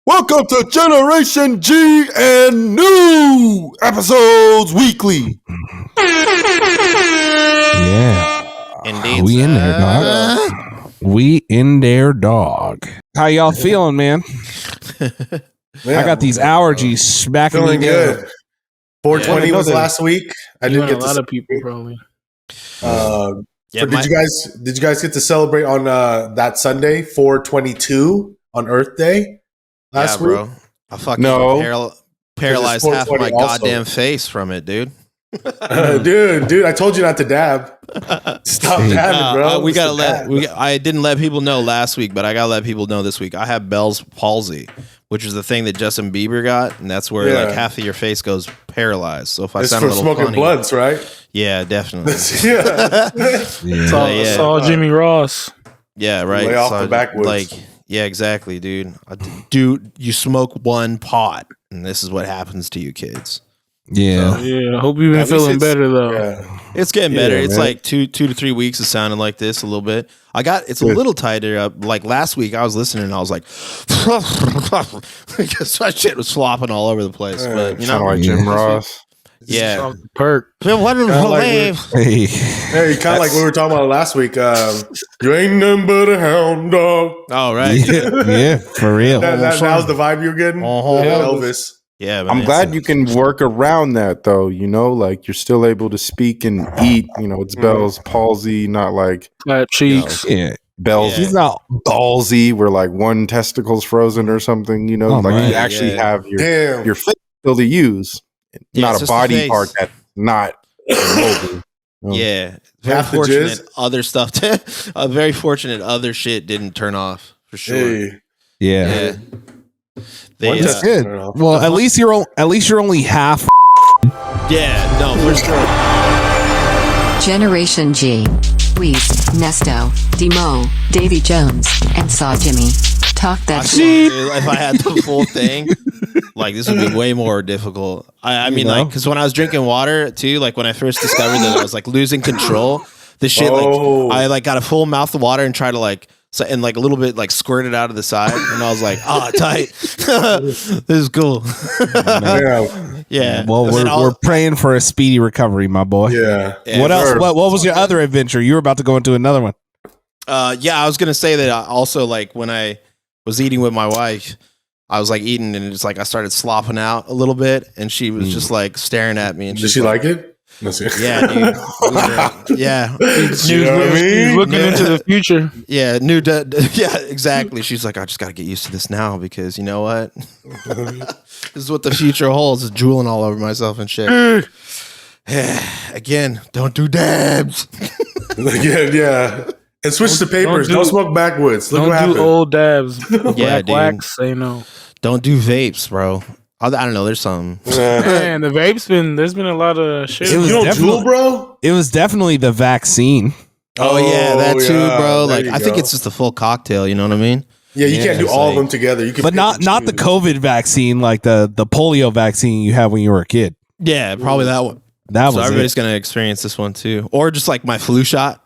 Welcome to Generation G and new episodes weekly. Yeah. Indeed. We in there, dog. We in there, dog. How y'all feeling, man? I got these allergies smacking me Feeling down. good. 420 was last week. I didn't get a lot of people probably. Did you guys get to celebrate on that Sunday, 4/22 on Earth Day last week? Bro. I fucking paralyzed half of my goddamn face from it, dude. dude, I told you not to dab. Stop dabbing, bro. I didn't let people know last week, but I gotta let people know this week. I have Bell's palsy, which is the thing that Justin Bieber got, and that's where like half of your face goes paralyzed. So if I sound a little smoking funny, blunts, right? Yeah, definitely. Saw Jimmy Ross. Yeah, right. Lay off the backwoods. Like, yeah, exactly, dude. Dude, you smoke one pot, and this is what happens to you kids. Yeah. So, I hope you've been feeling better though. Yeah. It's getting better. Yeah, it's man. like 2 to 3 weeks of sounding like this a little bit. It's a little tighter up. Like last week, I was listening and I was like, because my shit was flopping all over the place. But you know, like Jim Ross. yeah. Perk. What did Hey. Hey, kind of like we were talking about last week. You ain't nothing but a hound dog. Oh, right. Yeah, for real. That was the vibe you were getting? Elvis. Yeah, man, I'm glad you can work around that, though. You know, like you're still able to speak and eat. You know, it's Bell's palsy, not like Flat cheeks. Yeah. Bell's. Yeah. He's not ballsy, where like one testicle's frozen or something. You know, Oh, like man. you actually have Damn. your face still to use, Yeah, not it's a just the body face. part that's not mobile. Yeah. Very Half the fortunate jizz? other stuff. Very fortunate other shit didn't turn off for sure. Hey. Yeah. Yeah. One That's test- good. I don't know. Well, at least you're only half. Yeah, no, we're still. Generation G. Weez, Nesto, Demo, Davy Jones, and Saw Jimmy. Talk that shit. If I had the full thing, like this would be way more difficult. I mean, like, because when I was drinking water too, like when I first discovered that I was like losing control, the shit, like I like got a full mouth of water and tried to like. So, and like a little bit like squirted out of the side, and I was like, tight. This is cool. Yeah. Yeah. Well, we're praying for a speedy recovery, my boy. Yeah. Yeah, What else? What was your other adventure? You were about to go into another one. Yeah, I was gonna say that I also like when I was eating with my wife, I was like eating and it's like I started slopping out a little bit, and she was just like staring at me. And Did she like it? Let's see. Yeah, dude. Yeah. You know what I mean? Looking into the future. Yeah, yeah, exactly. She's like, I just got to get used to this now because you know what? This is what the future holds. Is drooling all over myself and shit. Again, don't do dabs. Yeah. And switch to papers. Don't smoke backwoods. Look what Don't happened. do old dabs. Yeah, Black dude. wax. Say no. Don't do vapes, bro. I don't know. There's some. Man, the vape's there's been a lot of shit. It was You don't definitely- drool, bro? It was definitely the vaccine. Oh yeah, that too, yeah. bro. There Like you I think go. it's just a full cocktail. You know what I mean? Yeah, you can't do it's all of like- them together. You can But pick not and the choose. COVID vaccine, like the polio vaccine you had when you were a kid. Yeah, probably that one. That So was everybody's it. gonna experience this one too, or just like my flu shot.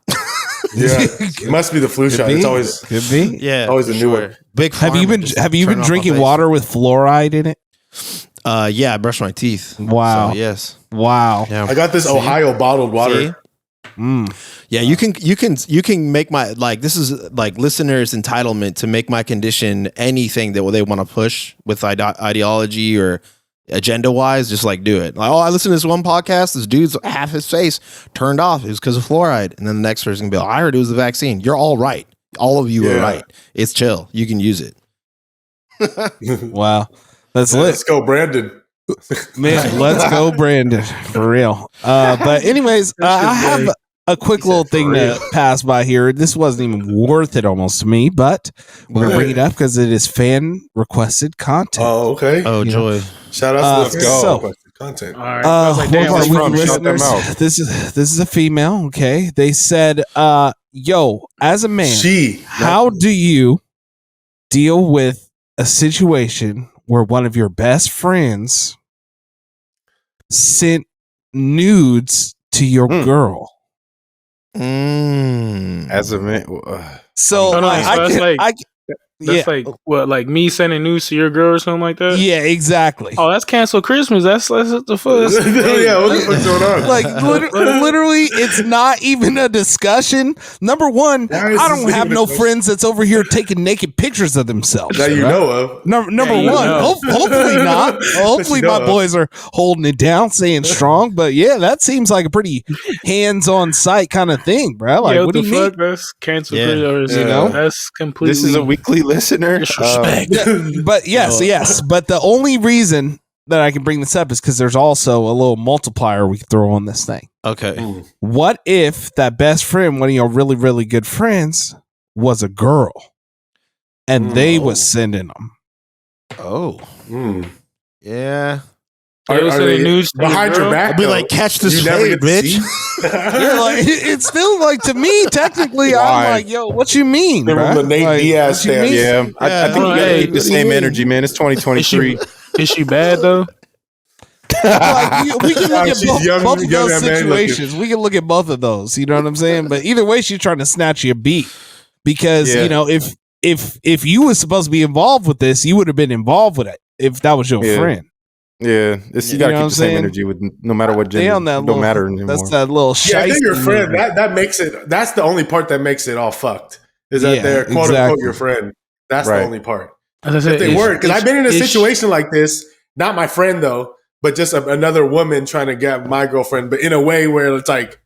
Yeah. It must be the flu shot. Could It's be. always Could be. Yeah, Always a for new sure. one. Big. Have you Pharma been just Have you turn been off my drinking face. water with fluoride in it? Yeah, I brush my teeth. Wow. So, yes. Wow. Yeah. I got this Ohio bottled water. Mm. Yeah, you can make my like this is like listeners' entitlement to make my condition anything that they want to push with ideology or agenda wise. Just like do it. Like, oh, I listened to this one podcast. This dude's half his face turned off. It was because of fluoride. And then the next person can be like, I heard it was the vaccine. You're all right. All of you are Yeah. right. It's chill. You can use it. Wow. That's lit. Let's go, Brandon. Man, let's go, Brandon. For real. But anyways, I have a quick little thing to pass by here. This wasn't even worth it almost to me, but we're going to bring it up because it is fan requested content. Oh, okay. Oh, joy. Shout out to the so- content. All right. I was like, One damn, of our what's weekly from? Shout them listeners, out. this is a female, okay? They said, yo, as a man, She. how do you deal with a situation where one of your best friends sent nudes to your girl? As a man, So No, no, like, so it's like- That's like what, like me sending news to your girl or something like that. Yeah, exactly. Oh, that's cancel Christmas. That's what the fuck. Yeah, what the fuck's going on? Like literally, it's not even a discussion. Number one, Why is I this don't have even a no question? friends that's over here taking naked pictures of themselves. That you right? know of. Number you one, know. hopefully not. Hopefully you know my of. boys are holding it down, staying strong. But yeah, that seems like a pretty hands-on site kind of thing, bro. Like, Yeah, what do the you fuck? mean? That's cancel Yeah. Christmas. You know? That's completely. This is a weekly listener. disrespect. But yes. But the only reason that I can bring this up is because there's also a little multiplier we can throw on this thing. Okay. What if that best friend, one of your really, really good friends, was a girl, and they was sending them? Oh. Mm. Yeah. They was sending news to behind your your girl? back? I'd be though? like, catch this You never fade, get to bitch. see? Yeah, like it's still like, to me, technically, Why? I'm like, yo, what you mean, Give him bro? the Nate Like, Diaz what you stance. mean? Yeah, I think you gotta Hey, keep the same energy, man. It's 2023. Is she bad though? Like, we can look at She's both, young- both of young those and man looking. situations. We can look at both of those. You know what I'm saying? But either way, she's trying to snatch you a beat because Yeah. you know if you was supposed to be involved with this, you would have been involved with it if that was your Yeah. friend. Yeah, You you gotta know what keep I'm the same saying? energy with no matter what They gender. on that It don't little, matter anymore. that's that little Yeah, I think your shiesty friend. movement. That makes it. That's the only part that makes it all fucked. Is that Yeah, they're quote exactly. unquote your friend. That's Right. the only part. As I said, If they is- weren't, because is- I've been in a is- situation like this. Not my friend though, but just another woman trying to get my girlfriend, but in a way where it's like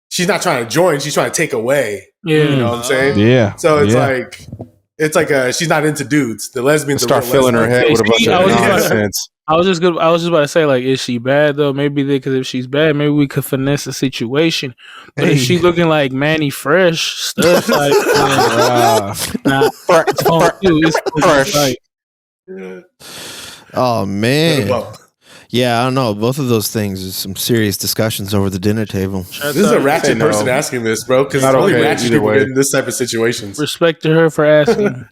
she's not trying to join; she's trying to take away. Yeah, You know what I'm saying? Yeah. So it's yeah. like she's not into dudes. The lesbians Start are real filling her lesbians. head with a bunch I of was just about- nonsense. I was just about to say, like, is she bad though? Maybe because if she's bad, maybe we could finesse the situation. But if she's looking like Manny Fresh stuff, like, nah, it's on you. It's like, Oh man. Well, Yeah, I don't know. Both of those things is some serious discussions over the dinner table. this is a ratchet No. person asking this, bro. Because Not only okay ratchet either people way. get in this type of situations. respect to her for asking.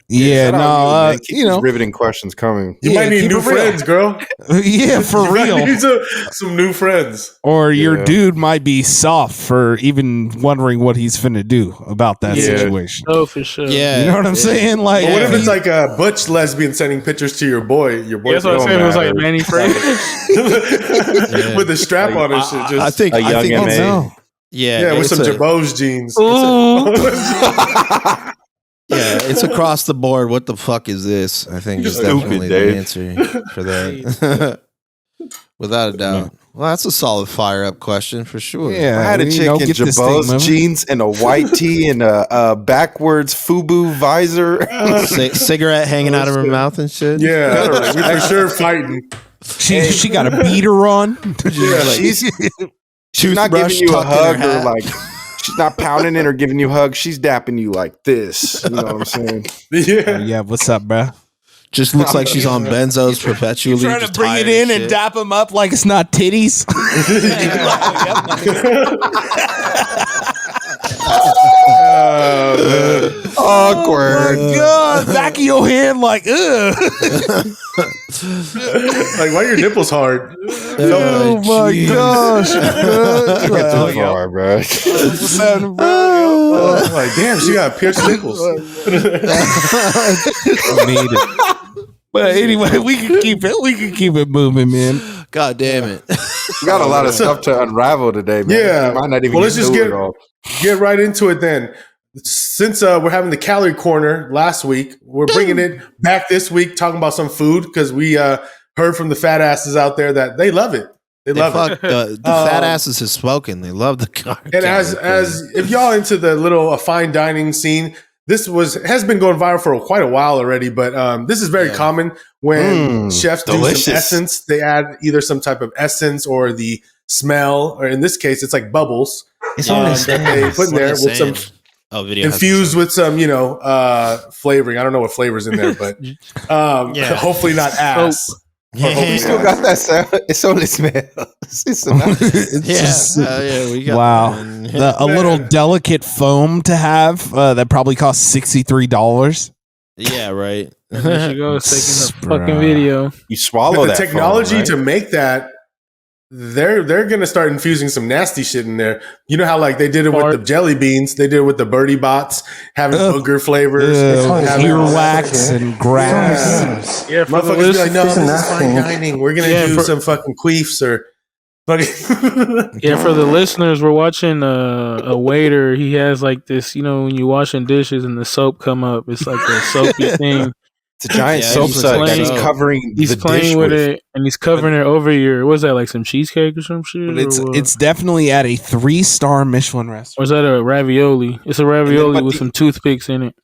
Yeah, Shout out no, you, man. Keep you these know, riveting questions coming. You Yeah, might need keep new it real. friends, girl. yeah, for You might real. need some new friends. Or your Yeah. dude might be soft for even wondering what he's finna do about that Yeah. situation. Oh, for sure. Yeah. You know what I'm saying? Like, But what if he- it's like a butch lesbian sending pictures to your boy? Your boy That's what I'm don't saying. It was like matter. Manny Fresh. with the strap on and shit. Just, I think A young it's- MA. no. yeah, with it's some a- Jabos jeans. Ooh. Yeah, it's across the board. What the fuck is this? I think is Stupid, definitely Dave. the answer for that. Without a doubt. Well, that's a solid fire up question for sure. Yeah, I had a you chick know, in get this thing Jabos moving. jeans and a white tee and a backwards FUBU visor. Cigarette hanging out of her mouth and shit. Yeah, we for sure fighting. She got a beater on. She's not giving Toothbrush you a tucked in her hug or hat. like she's not pounding it or giving you a hug. She's dapping you like this. You know what I'm saying? Yeah. Yeah, what's up, bro? Just looks like she's on benzos perpetually. Trying to just bring it tired in as and shit. dap him up like it's not titties. Awkward. Oh, God, back of your hand, like, ugh. Like, why are your nipples hard? Oh my gosh. Too far, bro. What's happening, bro? Like, damn, she got pierced nipples. But anyway, we can keep it moving, man. God damn it. We got a lot of stuff to unravel today, man. Yeah. We might not even Well, let's get just through get- it all. Get right into it then. Since we're having the calorie corner last week, we're bringing it back this week, talking about some food because we heard from the fat asses out there that they love it. They love it. The fat asses have spoken. They love the car. And as if y'all into the little fine dining scene, this has been going viral for quite a while already. But this is very common when chefs do delicious. some essence. They add either some type of essence or the smell, or in this case, it's like bubbles. It's that they put in there with some video infused with some, flavoring. I don't know what flavors in there, but Yeah. hopefully not ass. You still got that sound. It's only smells. It's we got Wow. that. A little delicate foam to have that probably costs $63. Yeah, right. There she goes taking the Bruh. fucking video. You swallow But the that technology foam, right? to make that they're gonna start infusing some nasty shit in there. You know how like they did it with the jelly beans, they did it with the birdie bots, having booger flavors, having earwax and grass. Yeah, for the motherfuckers be listeners, like, no, this is fine dining. We're gonna do some fucking queefs or fucking. Yeah, for the listeners, we're watching a waiter. He has like this, when you're washing dishes and the soap come up, it's like a soapy thing. It's a giant soap he's suck that playing- he's covering He's the playing dish with it, and he's covering it over your. What's that, like some cheesecake or some shit? But or what? it's definitely at a 3-star Michelin Or restaurant. is that a ravioli? It's a ravioli but with some toothpicks in it.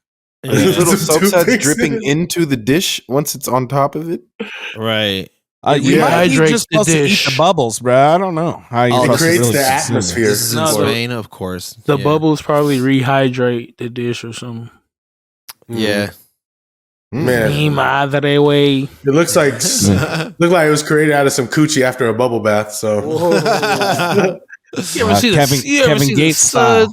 These little soap suds Toothpicks dripping in into the dish once it's on top of it. Right. You might be rehydrates just the supposed to eat dish. the bubbles, bro. I don't know how you. Oh, It It creates the succeed atmosphere. This is in No, Spain, of course. The Yeah. bubbles probably rehydrate the dish or something. Yeah. Man, Mi madre way. it looks like it was created out of some coochie after a bubble bath. So You ever see Kevin- you ever Kevin see Gates the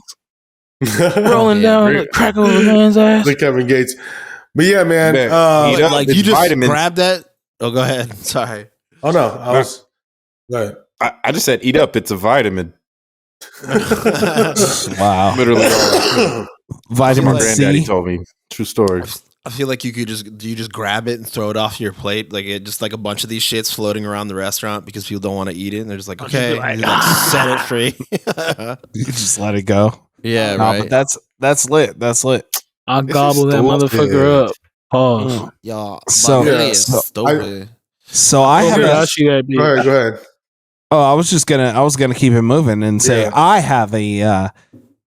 suds rolling Yeah, down Rick- the crack of a man's ass? the Kevin Gates. But yeah, man. Man, eat up. Like It's you just vitamins. grab that. Oh, go ahead. Sorry. Oh no, I was. Go ahead. I just said eat up. It's a vitamin. Wow. Literally, all Vitamin my granddaddy C. told me. True story. I feel like you just grab it and throw it off your plate, like it just like a bunch of these shits floating around the restaurant because people don't want to eat it, and they're just like, okay, be like, you like, set it free. You just let it go. Yeah, Nah, right. but that's lit. That's lit. I'll This gobble is that stupid. motherfucker up. Pause. Yeah, So- but really, Yeah, it's so- stupid. So I have Okay, a, I'll shoot that bitch. Go ahead. Go ahead. I was gonna keep it moving and say Yeah. I have a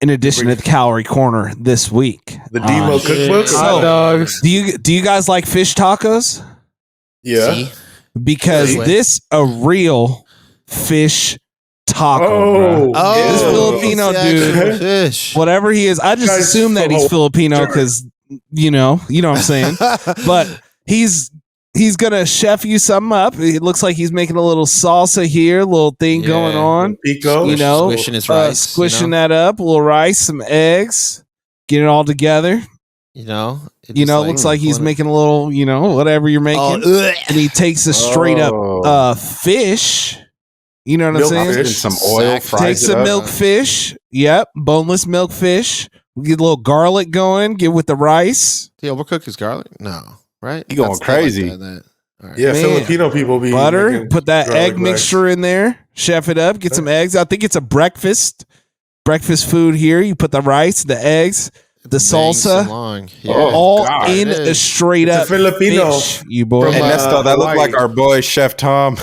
in addition to the calorie corner this week. The Demo Shit. cookbook. Hot dogs. Do you guys like fish tacos? Yeah. See? Because Wait. this a real fish taco. Oh. Bro. This Filipino it's the dude. actual fish. Whatever he is, I just Guys, assume that he's oh, Filipino sure. because you know what I'm saying. But he's gonna chef you something up. It looks like he's making a little salsa here, a little thing Yeah. going on. Pico. You know, Squishing his rice, squishing that up, a little rice, some eggs, get it all together. You know, it You just know, it looks like he's making a little, whatever you're making, Oh, and he takes a straight Oh. up fish. You know what I'm Milk saying? fish. In some oil, Take fries Take it some up. milk fish. Yep, boneless milk fish. We get a little garlic going. Get with the rice, Yeah, overcooked his garlic? No, right? He going That's not crazy. All right. Yeah, Man. Filipino people be butter. making Put that garlic egg rice. mixture in there. Chef it up. Get some eggs. I think it's a breakfast food here. You put the rice, the eggs, the Bang salsa, so long. Yeah. Oh, all God. in It a is. straight It's a up Filipino fish, you boy. Hey, from, Nesto, that looked Hawaii. like our boy Chef Tom.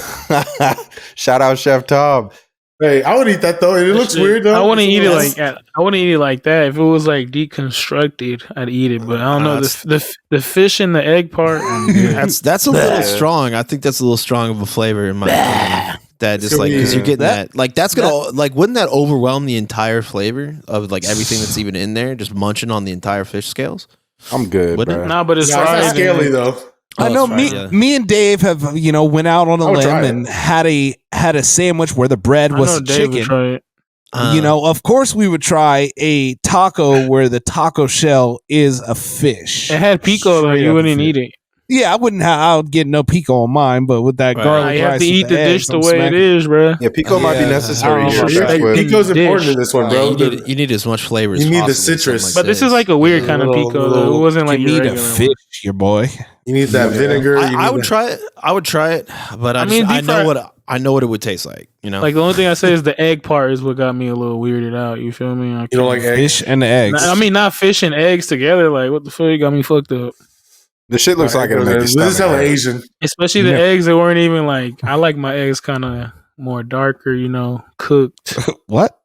Shout out Chef Tom. Hey, I would eat that though. It looks Shit. weird though. I want to It's eat it nice. like I want to eat it like that. If it was like deconstructed, I'd eat it. But I don't know the fish and the egg part. I'm good. That's a little strong. I think that's a little strong of a flavor in my opinion. That just like because you're getting that, like that's gonna like wouldn't that overwhelm the entire flavor of like everything that's even in there? Just munching on the entire fish scales. I'm good, Wouldn't bro. Nah, but it's Yeah, it's not fried. scaly though. I Oh, know it's me, fried, yeah. me and Dave have went out on a I would try limb it. and had a sandwich where the bread I was know a Dave would chicken. try it. Of course we would try a taco where the taco shell is a fish. It had pico though. Straight You up wouldn't fish. eat it. Yeah, I would get no pico on mine, but with that Right. garlic You have rice to with eat the dish eggs, the I'm way it smacking- is, bro. Yeah, pico might be Yeah. necessary I here. don't know. That's Like, what- Pico's dish. important in this one, bro. You need as much flavor as You need the possible, citrus. something But this is like a weird kind of Little- pico though. It little- wasn't like You your need a regular fish, one. your boy. You need that vinegar. You I need would that- try it. I would try it, but I mean, deep know fry- what it would taste like. You know, Like the only thing I say is the egg part is what got me a little weirded out. You feel me? You don't like eggs? Fish and the eggs. I mean, not fish and eggs together. Like, what the fuck? You got me fucked up. The shit looks like it'll make your This is stomach hella hurt. Asian. Especially the Yeah. eggs that weren't even like. I like my eggs kind of more darker. Cooked. What?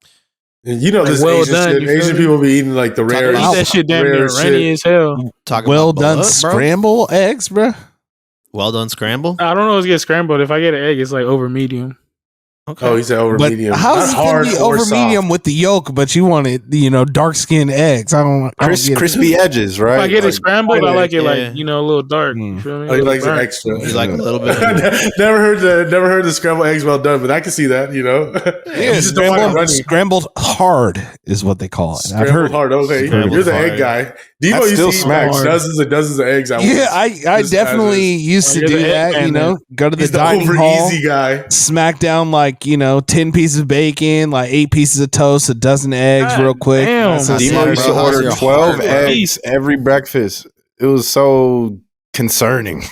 And you know Like, this well Asian done, shit. you feel Asian me? people be eating like the rare. I eat that shit damn near rare runny shit. as hell. talking Well about done blood, bro? scramble eggs, bro. Well done scramble. I don't always get scrambled. If I get an egg, it's like over medium. Okay. Oh, he said over But medium. how Not is it going hard to be or over soft. medium with the yolk, but you want it, dark skinned eggs? I don't get it. Crispy edges, right? If I get it scrambled, I like it yeah. like a little dark. You Mm. feel me? Oh, he A little likes it burnt. extra. You like a little bit. never heard the scrambled eggs well done, but I can see that. You know, Yeah, You just don't want it runny. scrambled hard is what they call it. I've Scrambled heard. hard. Okay, Scrambled you're the hard. egg guy. Devo That used still to eat smacks. like dozens and dozens of eggs. At Yeah, once. I Just definitely as used to You're do the egg that. man, Go to the He's the dining over hall, easy guy. smack down like like 10 pieces of bacon, like 8 pieces of toast, a dozen eggs, real quick. Damn. That's a Demo used to bro. How's order your 12 heart, bro? eggs every breakfast. It was so concerning.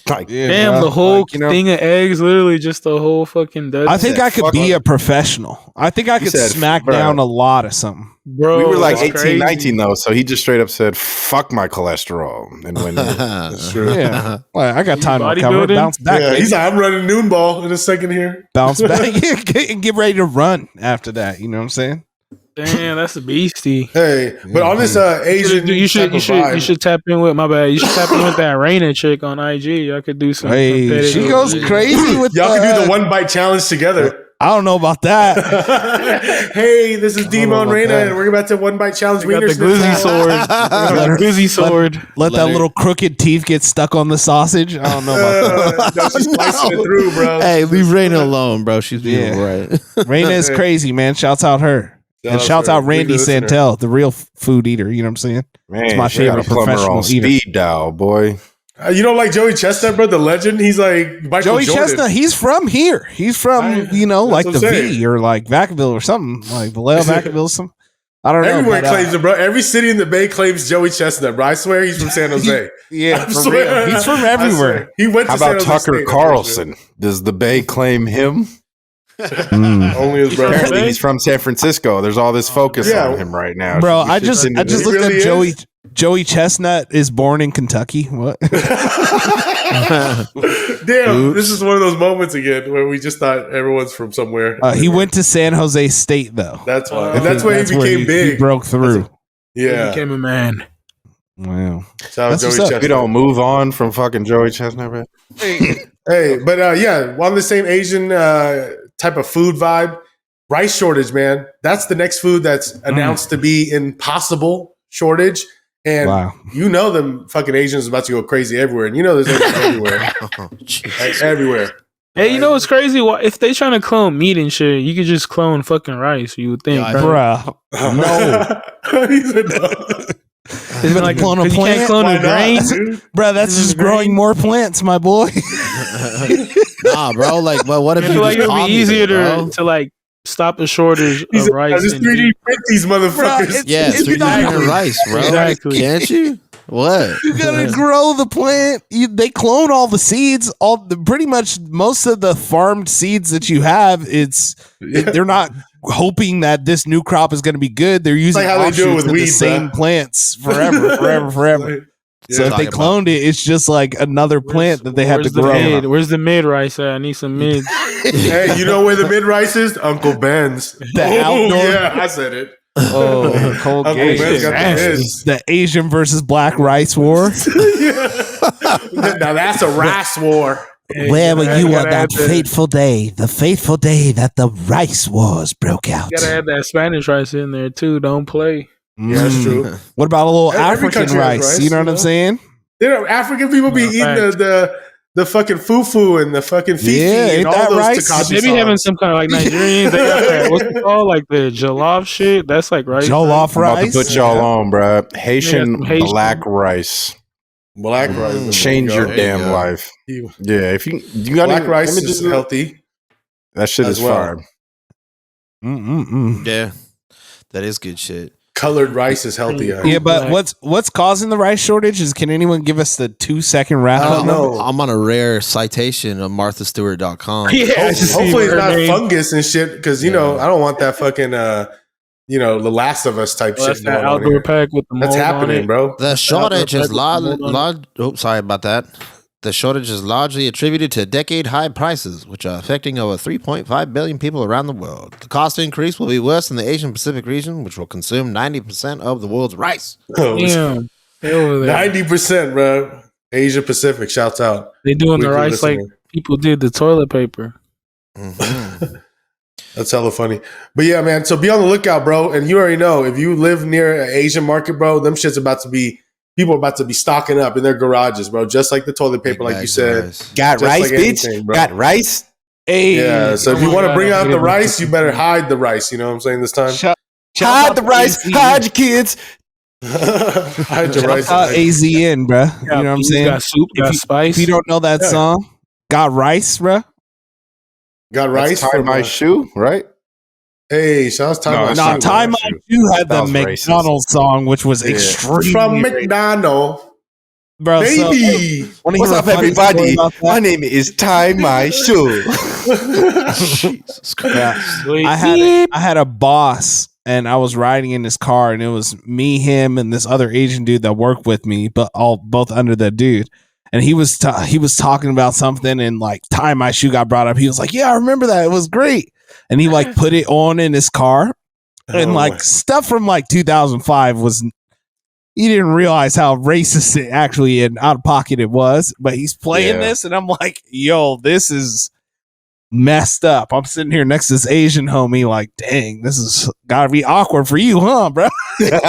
Like, Yeah, Damn, bro. the whole Like, thing of eggs, literally just the whole fucking dozen. I think I could be a professional. I think I could said, smack bro. down a lot of something. Bro, we were like that's 18, crazy. 19 though, so he just straight up said, "Fuck my cholesterol," and went in. That's true. Yeah, well, I got time to recover, bodybuilding? bounce back, Yeah, baby. he's like, I'm running noon ball in a second here. bounce back, and get ready to run after that. You know what I'm saying? Damn, that's a beastie. Hey, but on this Asian, You type of vibe, should tap in with my bad. You should tap in with that Raina chick on IG. I could do some. Hey, competitive she goes shit. crazy with y'all can do the 1 bite challenge together. I don't know about that. Hey, this is Demo and about Raina, that. and we're about to 1 bite challenge. We got wiener the glizzy schnitzel. sword. We got the glizzy sword. Let that little crooked teeth get stuck on the sausage. I don't know about that. No, she's slicing it through, bro. Hey, leave Raina alone, bro. She's being Yeah. right. Raina is crazy, man. Shouts out her. And shouts out Randy Santel, the real food eater. You know what I'm saying? Man, It's my she got a favorite plumber professional on eater. speed dial, boy. You don't like Joey Chestnut, bro? The legend? He's like Michael Joey Jordan. Chestnut, he's from here. He's from, That's like what the I'm saying. V or like Vacaville or something. Like Vallejo, Vacaville, some. I don't know. Everywhere but, claims it, bro. Every city in the Bay claims Joey Chestnut, bro. I swear he's from San Jose. Yeah, I for swear. real. He's from I everywhere. swear. He went to How San about Jose Tucker State, I'm pretty Carlson? Does the Bay claim him? sure. Only his brother. Apparently, he's from San Francisco. There's all this focus Yeah. on him right now. Bro, We I should just send I it just in. looked really up is? Joey Chestnut is born in Kentucky. What? Damn, this is one of those moments again where we just thought everyone's from somewhere. He went to San Jose State though. That's why. I And that's where he became big. He broke through. He Yeah. became a man. Wow. Shout out That's Joey what's up. Chestnut. We don't move on from fucking Joey Chestnut, bro. Hey, but yeah, on the same Asian type of food vibe, rice shortage, man. That's the next food that's announced to be in possible shortage. And Wow. you know them fucking Asians about to go crazy everywhere. And you know there's Asians everywhere. Like, everywhere. Hey, you know what's crazy? If they trying to clone meat and shit, you could just clone fucking rice. You would think, Yeah, right? Bruh. No. He said no. It's been like clone a 'cause you can't plant? clone Why a not, grain. dude? Bruh, that's just growing more plants, my boy. Nah, bro. Like, but what I if you feel like just it would be copied easier it, bro? to like stop a shortage He's of rice. just and 3D meat. print these motherfuckers. Yeah, It's 3D not- printed rice, bro. Exactly. Can't you? What? You gotta grow the plant. They clone all the seeds. Pretty much most of the farmed seeds that you have. They're not hoping that this new crop is going to be good. They're using like how they do it offshoots with of the weed, same bruh. plants forever. So Yeah. if they Talking cloned it, it's just like another plant that they have to Where's the grow. mid? Where's the mid rice at? I need some mid. Hey, you know where the mid rice is? Uncle Ben's. outdoor- Yeah, I said it. Oh, cold Uncle game. Ben's got the mids. The Asian versus Black rice war. Now that's a rice war. Where were you on that fateful day? The fateful day that the rice wars broke out. You gotta add that Spanish rice in there too. Don't play. Yeah, that's true. What about a little Every African country has rice? rice, You know what you I'm know? saying? You know, African people be eating fact. the fucking fufu and the fucking fifi Yeah, and ain't all that those rice? Takashi Maybe songs. having some kind of like Nigerians. They got that. What's it called? Like the jollof shit. That's like rice. Jollof I'm about to rice. put y'all on, bro. Haitian Yeah, Haitian. black rice. black rice. Change your There you damn go. life. You- Yeah, if you got Black any rice is images, healthy. that shit as is well. fire. Yeah, that is good shit. Colored rice is healthy. Yeah, but Black. what's causing the rice shortage? Can anyone give us the 2-second wrap I up? don't know. I'm on a rare citation of MarthaStewart.com. Yeah, I just see Hopefully it's her not name. fungus and shit because you know I don't want that fucking the Last of Us type Oh, that's shit that going on outdoor here. pack with the That's mold on happening, it. bro. The shortage is Hold on. large. Oh, sorry about that. The shortage is largely attributed to decade-high prices, which are affecting over 3.5 billion people around the world. The cost increase will be worse in the Asian Pacific region, which will consume 90% of the world's rice. Damn. They over there. 90%, bro. Asia Pacific, shouts out. They doing the Weekly rice like listener. people did the toilet paper. Mhm. That's hella funny. But yeah, man. So be on the lookout, bro. And you already know if you live near an Asian market, bro, them shit's about to be people are about to be stocking up in their garages, bro. Just like the toilet paper, like you Bags of said. rice. Got Just rice, like bitch. anything, bro. Got rice. Hey, Yeah. So if Oh you my want to God, bring I out hate the it. rice, you better hide the rice. You know what I'm saying this time? Hide the rice. Hide your kids. Hide your Shout rice. out AZN, bruh. You know what I'm Beans, saying? Got soup, got If spice. you don't know that Yeah. song, got rice, bruh. Got rice Tie from my shoe, right? Hey, shout out to No, Time it's No, not Time my My shoe. Shoe had That the was racist. McDonald's song, which was Yeah. extremely from racist. McDonald. Bro, so, Baby. wanna What's hear a up, funny story everybody? about that? My name is Tie My Shoe. Jesus Christ. Sweet. I had a boss, and I was riding in his car, and it was me, him, and this other Asian dude that worked with me, but both under that dude. And he was talking about something, and like Tie My Shoe got brought up. He was like, "Yeah, I remember that. It was great." And he like put it on in his car, and like stuff from like 2005 was. You didn't realize how racist it actually and out of pocket it was, but he's playing this, and I'm like, "Yo, this is." Messed up. I'm sitting here next to this Asian homie, like, dang, this is gotta be awkward for you, huh, bro? You know?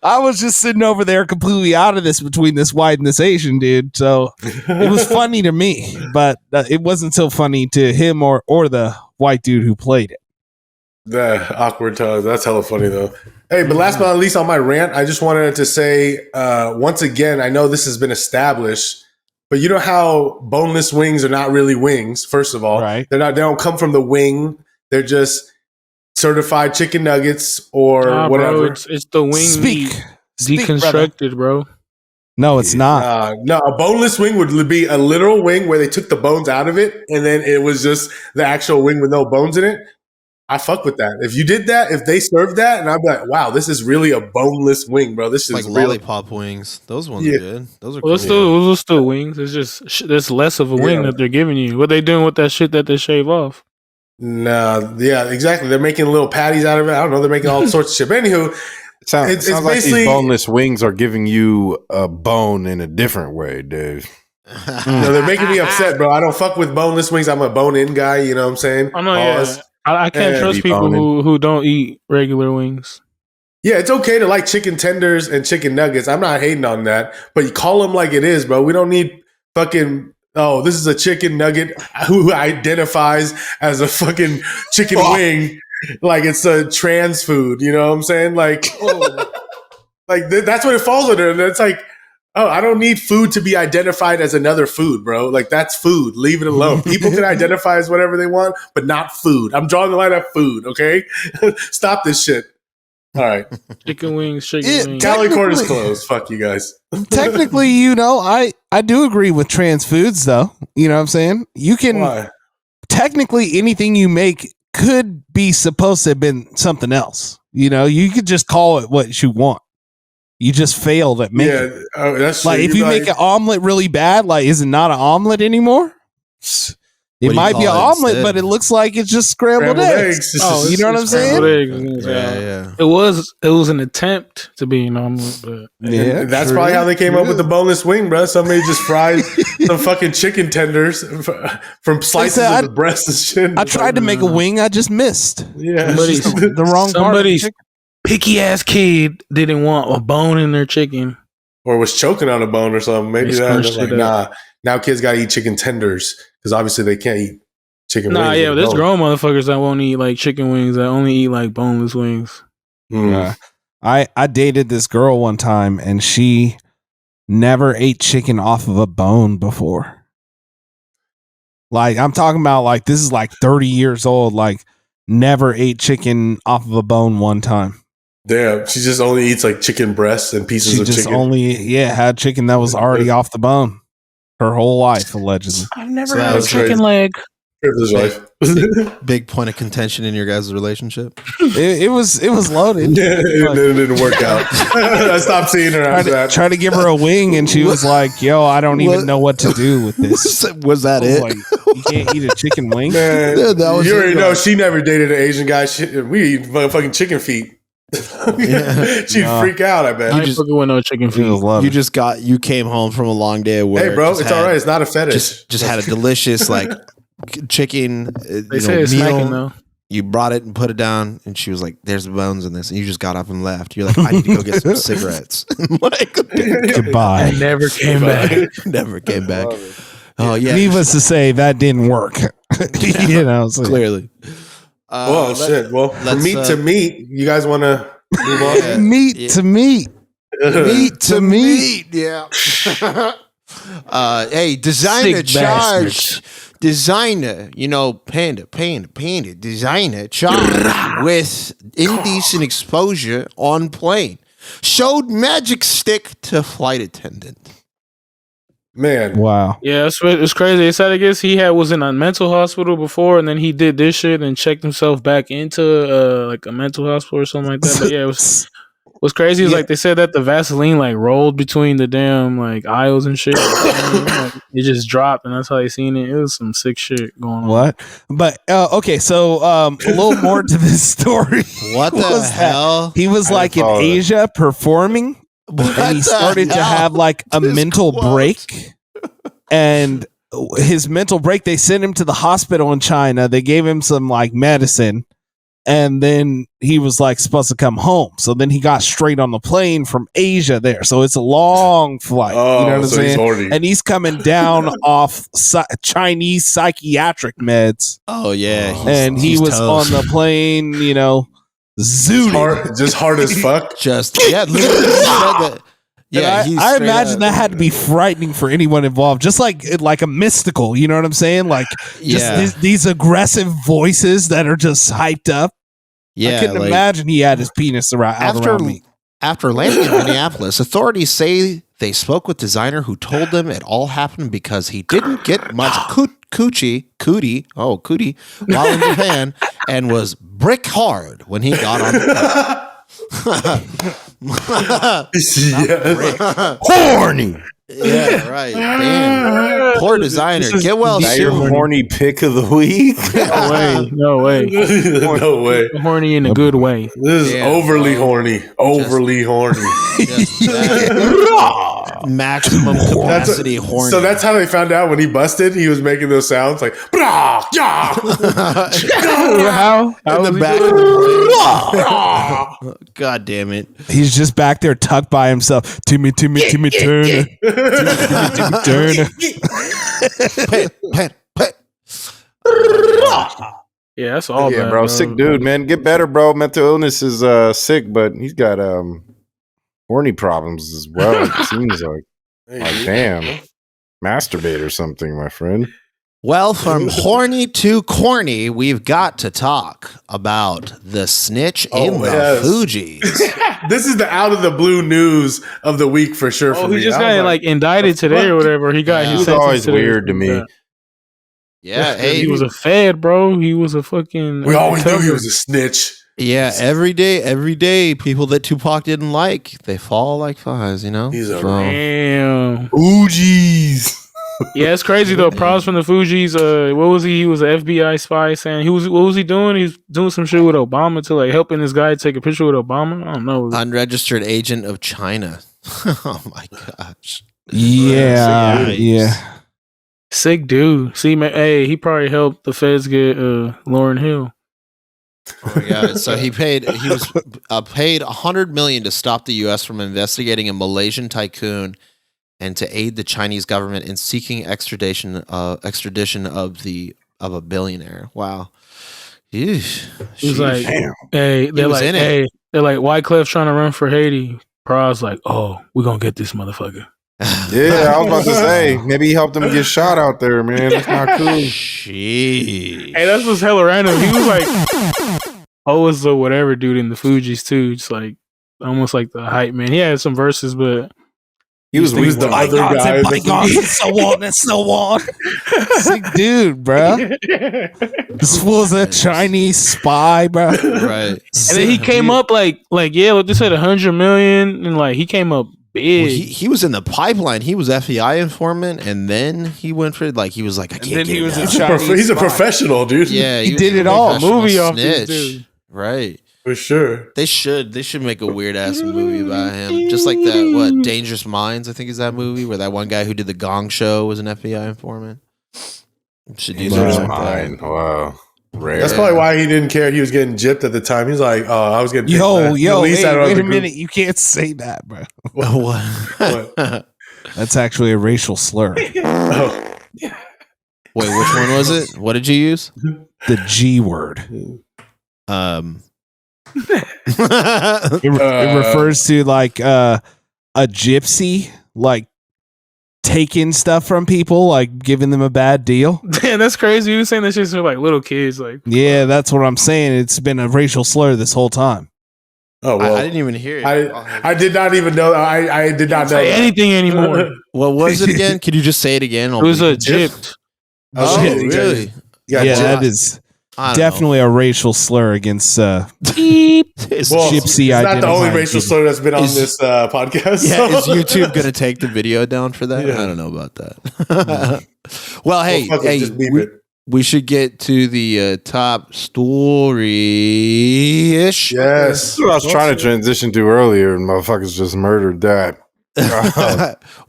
I was just sitting over there completely out of this between this white and this Asian dude. So it was funny to me, but it wasn't so funny to him or the white dude who played it. The awkward times. That's hella funny though. Hey, but last but not least on my rant, I just wanted to say once again, I know this has been established. But you know how boneless wings are not really wings, first of all. Right. They don't come from the wing. They're just certified chicken nuggets or whatever. Bro, it's the wing meat deconstructed, bro. No, it's not. No, a boneless wing would be a literal wing where they took the bones out of it and then it was just the actual wing with no bones in it. I fuck with that. If you did that, if they served that, and I'd be like, wow, this is really a boneless wing, bro. This is Like real. lollipop wings. Those ones are good. Those are cool. Those are still wings. It's just there's less of a wing that they're giving you. What they doing with that shit that they shave off? Nah, yeah, exactly. They're making little patties out of it. I don't know. They're making all sorts of shit. But anywho, It sounds it's like basically these boneless wings are giving you a bone in a different way, dude. no, they're making me upset, bro. I don't fuck with boneless wings. I'm a bone-in guy. You know what I'm saying? I know. Yeah, I can't trust people who don't eat regular wings. Yeah, it's okay to like chicken tenders and chicken nuggets. I'm not hating on that, but you call them like it is, bro. We don't need fucking. Oh, this is a chicken nugget who identifies as a fucking chicken wing, like it's a trans food. You know what I'm saying? Like, that's what it falls under. And it's like, oh, I don't need food to be identified as another food, bro. Like, that's food. Leave it alone. People can identify as whatever they want, but not food. I'm drawing the line at food, okay? Stop this shit. All right. Chicken wings, wings. Calorie corner's closed. Fuck you guys. Technically, I do agree with trans foods, though. You know what I'm saying? You can... Why? Technically, anything you make could be supposed to have been something else. You know, you could just call it what you want. You just failed at making it. That's like true. if you make an omelet really bad, like is it not an omelet anymore? It might be an omelet, but it looks like it's just scrambled eggs. Oh, you know what I'm saying? Eggs. Yeah. It was an attempt to be an omelet, but yeah, that's probably how they came up with the boneless wing, bro. Somebody just fried some fucking chicken tenders from slices of the breast and shit. I tried to make a wing, I just missed. Yeah, the wrong part. Somebody's picky ass kid didn't want a bone in their chicken, or was choking on a bone or something. Maybe that. Like, nah, now kids gotta eat chicken tenders because obviously they can't eat chicken wings. Nah, yeah, there's grown motherfuckers that won't eat like chicken wings. That only eat like boneless wings. I dated this girl one time and she never ate chicken off of a bone before. Like I'm talking about like this is like 30 years old. Like never ate chicken off of a bone one time. Damn, she just only eats like chicken breasts and pieces of chicken. Had chicken that was already off the bone her whole life, allegedly. I've never had a chicken leg. Big point of contention in your guys' relationship. It was loaded. Yeah, it didn't work out. I stopped seeing her after that. Tried to give her a wing, and she was like, "Yo, I don't even know what to do with this." Was that it? Like, you can't eat a chicken wing. Man, you already know she never dated an Asian guy. We eat fucking chicken feet. She'd freak out. I bet. I ain't fucking with no chicken feet. You came home from a long day of work. Hey, bro, it's all right. It's not a fetish. Just had a delicious like chicken. They say it's snacking though. You brought it and put it down, and she was like, "There's bones in this," and you just got up and left. You're like, "I need to go get some cigarettes." Like, goodbye. I never came back. Never came back. Oh yeah. Needless to say, that didn't work. You know, so. Clearly. Well, shit. Well, from meat to meat, you guys want to move on? Yeah. Meat to meat. Meat to meat. Yeah. Hey, designer charge. designer, panda, designer charged with indecent exposure on plane. Showed magic stick to flight attendant. Man, Wow. Yeah, it's crazy. They said I guess he was in a mental hospital before, and then he did this shit and checked himself back into like a mental hospital or something like that. But yeah, what's crazy is like they said that the Vaseline like rolled between the damn like aisles and shit. Like, it just dropped, and that's how they seen it. It was some sick shit going on. What? But okay, so a little more to this story. What the hell? He was like in Asia performing, and he started to have like a mental break. And his mental break, they sent him to the hospital in China. They gave him some like medicine, and then he was like supposed to come home. So then he got straight on the plane from Asia there. So it's a long flight. Oh, you know what I'm so saying? he's horny. And he's coming down off Chinese psychiatric meds. Oh yeah, And he was toast. on the plane, zooted. Just hard as fuck. Just literally. Yeah, I imagine that had to be frightening for anyone involved. Just like a mystical, you know what I'm saying? Like just these aggressive voices that are just hyped up. Yeah, I couldn't imagine he had his penis around me. After landing in Minneapolis, authorities say they spoke with designer who told them it all happened because he didn't get much cootie while in Japan and was brick hard when he got on the plane. Horny. Yeah, right. Damn. Poor designer. Get well Now your soon. horny pick of the week. No way. No way. Horny in a good way. This is overly horny. Overly horny. Maximum capacity horny. So that's how they found out when he busted. He was making those sounds like brah, yeah. How in the was he back of doing? the plane. God damn it. He's just back there tucked by himself. Timmy Turner. Timmy Turner. Pet. Yeah, that's all. Yeah, bad, bro. Sick dude, man. Get better, bro. Mental illness is sick, but he's got horny problems as well. It seems like damn. Masturbate or something, my friend. Well, from horny to corny, we've got to talk about the snitch in the Fugees. This is the out of the blue news of the week for sure. Oh, for he me. just I got was like indicted today or whatever. He got Yeah. his It was sentence always today. weird to me. Yeah, hey, He was a fed, bro. He was a fucking. We always knew he was a snitch. yeah, every day, people that Tupac didn't like, they fall like flies, He's a Damn. Oogies. Yeah, it's crazy though. Props from the Fugees. What was he? He was an FBI spy saying what was he doing? He's doing some shit with Obama to like helping this guy take a picture with Obama. I don't know. unregistered agent of China. Oh my gosh. Yeah. Sick dude. See, man, hey, he probably helped the feds get Lauryn Hill. Oh my god! So he was paid $100 million to stop the U.S. from investigating a Malaysian tycoon and to aid the Chinese government in seeking extradition of a billionaire. Wow. Yeesh. He's like, Damn. hey, they're was like, in it. hey, they're like, Wyclef trying to run for Haiti. Pra's like, oh, we're gonna get this motherfucker. Yeah, I was about to say maybe he helped him get shot out there, man. That's not cool. Sheesh. Hey, that's what's hella random. He was like, oh, was the whatever dude in the Fugees too, just like almost like the hype man. He had some verses, but He was the other Bygones guy. and bygones and so on and so on. Sick dude, bro. This fool's a Chinese spy, bro. Right. and then he came up like yeah, like they said 100 million, and like he came up big. Well, he was in the pipeline. He was FBI informant, and then he went for I can't then he get was it a out. Chinese He's a spy. professional, dude. Yeah, He was did a it all. professional Movie off this snitch. dude. Right. For sure. They should make a weird ass movie about him. Just like that Dangerous Minds, I think is that movie where that one guy who did the Gong Show was an FBI informant. Should do something like Mine. that. Wow. Rare. That's probably why he didn't care. He was getting gypped at the time. He's like, oh, I was getting Yo, the least hey, out of wait the a group. minute. You can't say that, bro. What? That's actually a racial slur. Oh, Wait, which one was it? What did you use? The G word. It refers to like a gypsy, like taking stuff from people, like giving them a bad deal. Damn, that's crazy. You were saying that shit to like little kids, like Yeah, that's what I'm saying. It's been a racial slur this whole time. Oh well, I didn't even hear it. I did not even know. I did not know say that. anything anymore. What was it again? Could you just say it again? It was a gypped. Oh, shit. really? Yeah, That is definitely a racial slur against Beep. gypsy it's not the only identifying racial people. slur that's been on this podcast. Yeah, so. is YouTube going to take the video down for that? Yeah. I don't know about that. Well, hey, fuck it, just leave it. we should get to the top story-ish. Yes. That's what I was trying to transition to earlier, and motherfuckers just murdered that.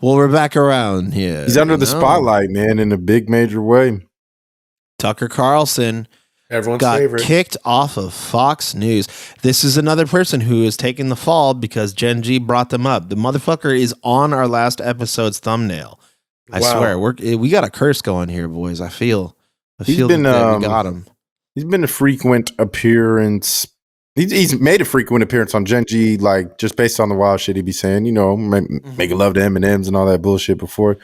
Well, we're back around here. He's under the you know? spotlight, man, in a big major way. Tucker Carlson Everyone's got favorite. kicked off of Fox News. This is another person who is taking the fall because Gen G brought them up. The motherfucker is on our last episode's thumbnail. I Wow. swear, we got a curse going here, boys. I feel He's been, that we got him. He's been a frequent appearance. He's made a frequent appearance on Gen G, like just based on the wild shit he be saying, you know, making love to M&Ms and all that bullshit before.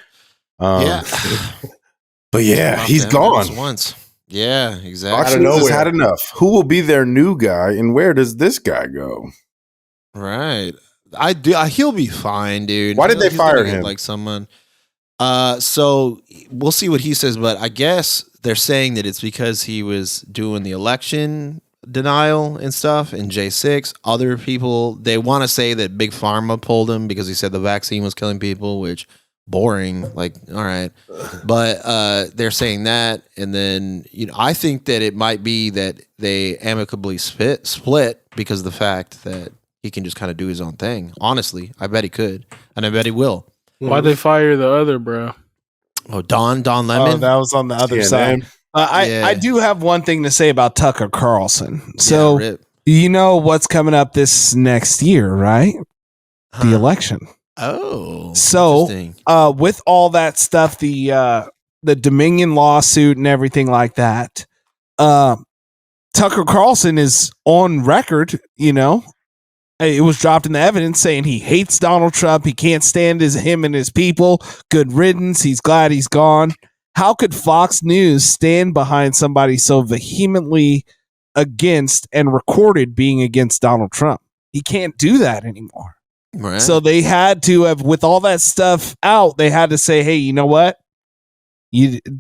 Yeah. But yeah, he's gone. Once. Yeah, Fox exactly. of News has nowhere. had enough. Who will be their new guy, and where does this guy go? Right. He'll be fine, dude. Why did they He's gonna fire get, him? Like someone. So we'll see what he says, but I guess they're saying that it's because he was doing the election denial and stuff in J6. Other people, they want to say that Big Pharma pulled him because he said the vaccine was killing people, which boring. Like, all right. But they're saying that, and then I think that it might be that they amicably split because of the fact that he can just kind of do his own thing. Honestly, I bet he could, and I bet he will. Why'd they fire the other bro? Oh, Don Oh, Lemon. that was on the other CNN. side. Yeah. I do have one thing to say about Tucker Carlson. Yeah, So rip. you know what's coming up this next year, right? The Huh. election. Oh, So, interesting. With all that stuff, the Dominion lawsuit and everything like that, Tucker Carlson is on record. It was dropped in the evidence saying he hates Donald Trump. He can't stand him and his people. Good riddance. He's glad he's gone. How could Fox News stand behind somebody so vehemently against and recorded being against Donald Trump? He can't do that anymore. Right. So they had to have, with all that stuff out, they had to say, hey, you know what?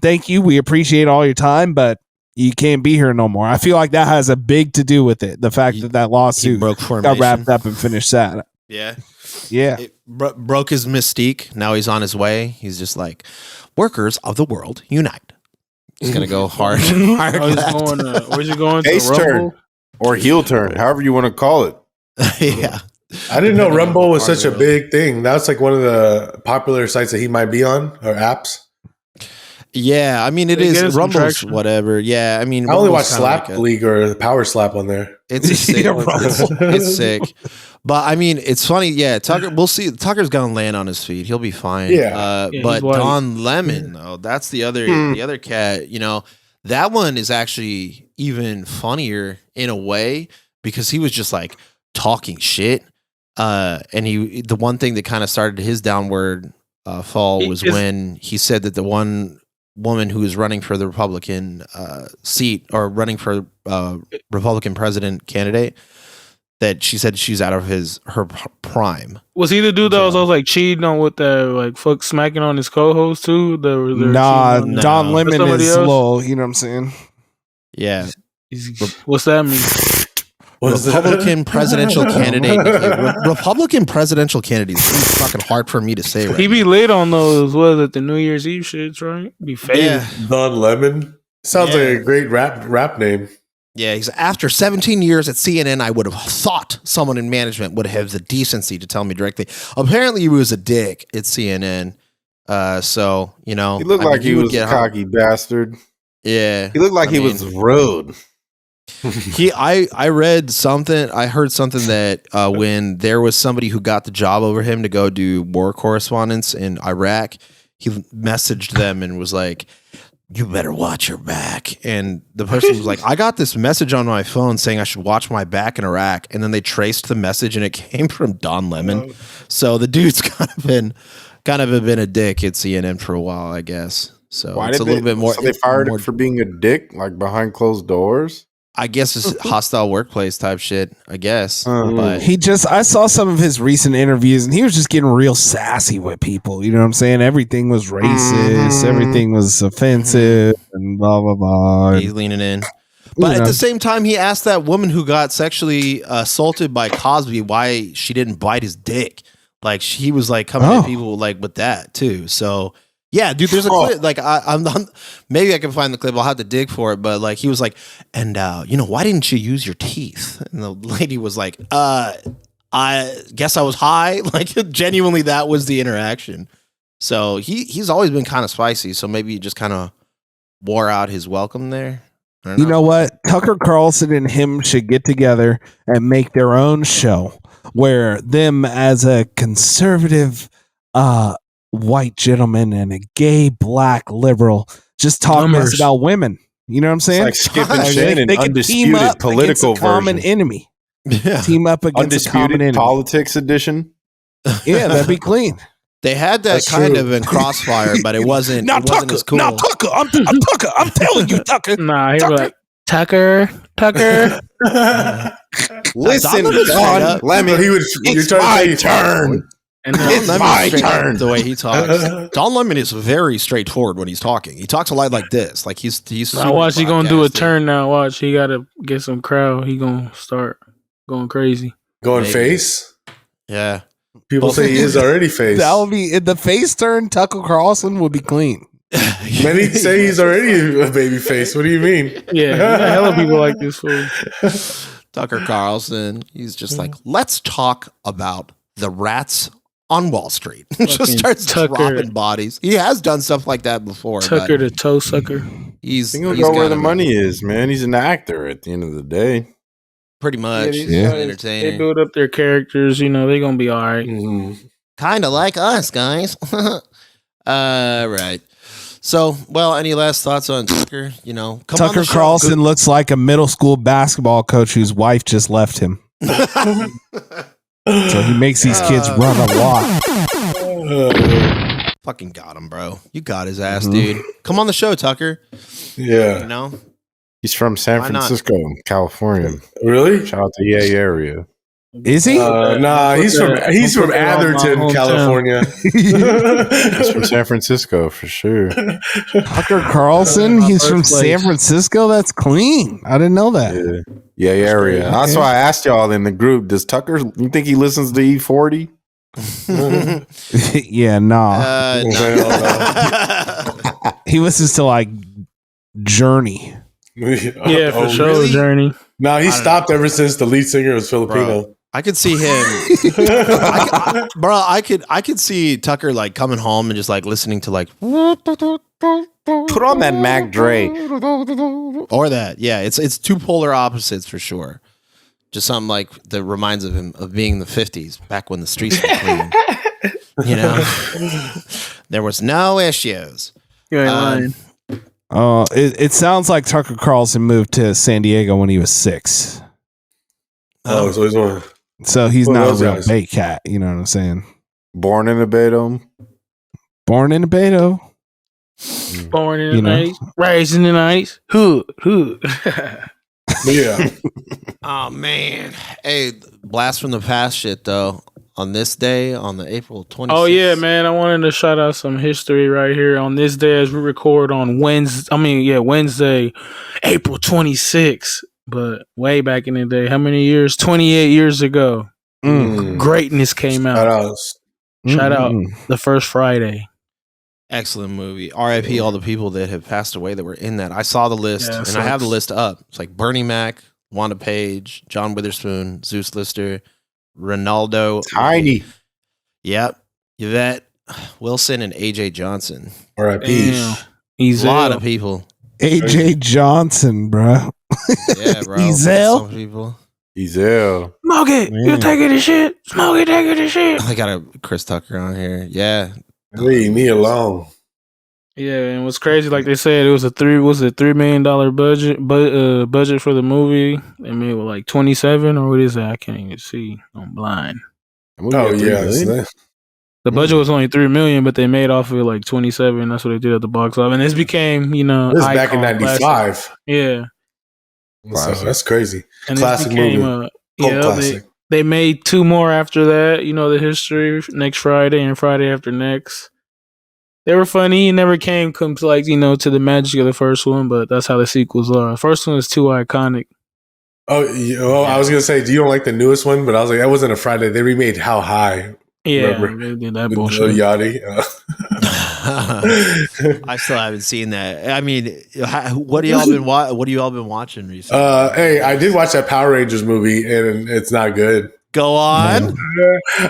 Thank you. We appreciate all your time, but you can't be here no more. I feel like that has a big to do with it. The fact that he lawsuit broke got formation. wrapped up and finished that. Yeah. Yeah. It broke his mystique. Now he's on his way. He's just like, workers of the world, unite. He's going to go hard. hard Oh, he's left. going, where's he going? Face To turn. Rumble? Or heel turn, however you want to call it. Yeah. I didn't know Rumble was Part such a of it. big thing. That's like one of the popular sites that he might be on or apps. Yeah. I mean, it They get is us some Rumble's traction. whatever. Yeah. I mean, I only watch Rumble's kinda Slap like a- League or Power Slap on there. It's a sick. Yeah, Rumble. it's sick. But I mean, it's funny. Yeah, Tucker. We'll see. Tucker's gonna land on his feet. He'll be fine. Yeah. Yeah, But he's white. Don Lemon, though, that's the other cat. That one is actually even funnier in a way because he was just like talking shit. And the one thing that kind of started his downward fall was when he said that the one woman who is running for the Republican seat or running for Republican president candidate, that she said she's out of her prime. Was he the dude that was like cheating on with that, like fuck smacking on his co-host too? Nah, cheating on that? Don No. Lemon Somebody is else? low. You know what I'm saying? Yeah, What's that mean? Republican presidential candidate. Republican presidential candidate is really fucking hard for me to say. Right He be late on those. Was it the New Year's Eve shits? Right? Be faded. Yeah. Don Lemon sounds Yeah. like a great rap name. Yeah, he's after 17 years at CNN, I would have thought someone in management would have the decency to tell me directly. Apparently, he was a dick at CNN. So He looked like he was a cocky bastard. Yeah, He looked like he was rude. I read something. I heard something that when there was somebody who got the job over him to go do war correspondence in Iraq, he messaged them and was like, "You better watch your back." And the person was like, "I got this message on my phone saying I should watch my back in Iraq." And then they traced the message and it came from Don Lemon. So the dude's kind of been kind of been a dick at CNN for a while, I guess. So it's a little bit more. So they fired him for being a dick, like behind closed doors. I guess it's hostile workplace type shit. I guess, but I saw some of his recent interviews, and he was just getting real sassy with people. You know what I'm saying? Everything was racist, everything was offensive, and blah blah blah. he's leaning in. But at the same time, he asked that woman who got sexually assaulted by Cosby why she didn't bite his dick. Like he was like coming at people like with that too. So yeah, dude, there's a clip. Like I'm maybe I can find the clip. I'll have to dig for it. But like he was like, and why didn't you use your teeth? And the lady was like, I guess I was high. Like genuinely, that was the interaction. So he's always been kind of spicy. So maybe he just kind of wore out his welcome there. You know what? Tucker Carlson and him should get together and make their own show where them as a conservative white gentleman and a gay black liberal just talk less about women. You know what I'm saying? It's like Skip and Shane and Undisputed Political version. Common enemy. Yeah. Team up against a common enemy. Politics edition. Yeah, that'd be clean. They had that kind of in Crossfire, but it wasn't. Now, it wasn't Tucker, as cool. now Tucker, I'm Tucker. I'm telling you, Tucker. Nah, he was like Tucker. Listen, Don Don Lemon. It's my turn. And It's my turn. The way he talks, Don Lemon is very straightforward when he's talking. He talks a lot like this, like he's. Now watch, he gonna do a turn. Now watch, he gotta get some crowd. He gonna start going crazy. Going Maybe. Face. Yeah. People say he is already Face. That would be the face turn. Tucker Carlson would be clean. Many say he's already a baby face. What do you mean? Yeah, you got hella people like this fool. Tucker Carlson. He's just like, let's talk about the rats on Wall Street. Just starts dropping bodies. He has done stuff like that before. Tucker the toe sucker. He's He'll go where the money is, man. He's an actor at the end of the day. pretty much. Yeah. An entertainer. They build up their characters. You know, they're gonna be all right. Mm-hmm. Kind of like us, guys. Right. So, well, any last thoughts on Tucker? You know, come on Tucker the show. Carlson looks like a middle school basketball coach whose wife just left him. So he makes these kids run a lot. Fucking got him, bro. You got his ass, dude. Come on the show, Tucker. Yeah. You know, He's from San Why not? Francisco, California. Really? Shout out to the area. Is he? Nah, he's from Atherton, hometown. California. He's from San Francisco for sure. Tucker Carlson? My He's from birthplace. San Francisco? That's clean. I didn't know that. Yeah, area. That's why I asked y'all in the group. Does Tucker? You think he listens to E40? Yeah, nah. no. He listens to like Journey. Yeah, for Oh, sure, really? Journey. No, he stopped ever since the lead singer was Filipino. I could see him, I could see Tucker like coming home and just like listening to like Put on that Mac Dre. or that. Yeah, it's two polar opposites for sure. Just something like that reminds of him of being in the 50s, back when the streets were clean. You know, there was no issues. You ain't lying. Oh, it sounds like Tucker Carlson moved to San Diego when he was 6. Oh, so he's one. So he's One of not a those real guys. Bay cat. You know what I'm saying? Born in a Beto. Born in Beto. Born in You the know. 90s, raised in the 90s. Hood. But yeah. Oh man, hey, blast from the past shit though. On this day, on the April 26th. Oh yeah, man! I wanted to shout out some history right here on this day as we record on Wednesday, April 26th. But way back in the day, how many years? 28 years ago, Greatness came Shout out. outs. Shout out the first Friday. Excellent movie. R.I.P. all the people that have passed away that were in that. I saw the list, Yeah, and it I have the sucks. list up. It's like Bernie Mac, Wanda Page, John Witherspoon, Zeus Lister, Ronaldo. Tiny. Yep. Yvette Wilson and A.J. Johnson. R.I.P. Damn. A He's lot of people. AJ Johnson, bro. Yeah, bro. Ezel? Some people. He's ill. Smoke it. Man. You taking the shit. Smoke it, taking the shit. I got a Chris Tucker on here. Yeah. Leave me alone. Yeah, and what's crazy, like they said, it was a $3 million budget for the movie. They made with like 27 or what is that? I can't even see. I'm blind. That movie Oh, got $3 yeah. million? so The budget was only $3 million, but they made off of it like 27. That's what they did at the box office, and this became, This is back in icon, '95. classic. Yeah, So that's crazy. and Classic this became movie. Cult classic. They made 2 more after that. You know the history. Next Friday and Friday after next. They were funny. It never came to like to the magic of the first one, but that's how the sequels are. The first one is too iconic. Oh, I was gonna say, do you don't like the newest one? But I was like, that wasn't a Friday. They remade How High. Yeah, Remember? they did that With bullshit. Lil Yachty. I still haven't seen that. I mean, what do y'all been watching recently? Hey, I did watch that Power Rangers movie, and it's not good. Go on.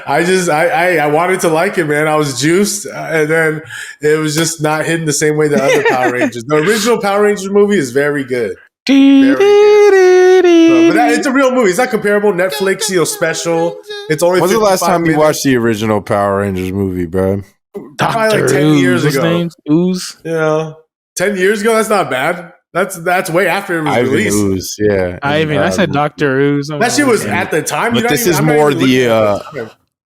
I wanted to like it, man. I was juiced, and then it was just not hitting the same way the other Power Rangers. The original Power Rangers movie is very good. Very good. But it's a real movie. It's not comparable. Netflix, special. It's only. When's the last 55 time you minutes. watched the original Power Rangers movie, bro? Probably like 10 years ago. Ooze. 10 years ago. That's not bad. That's way after it was Ivan released. Ooze, yeah. I said Dr. Ooze. That shit was at the time. But this is more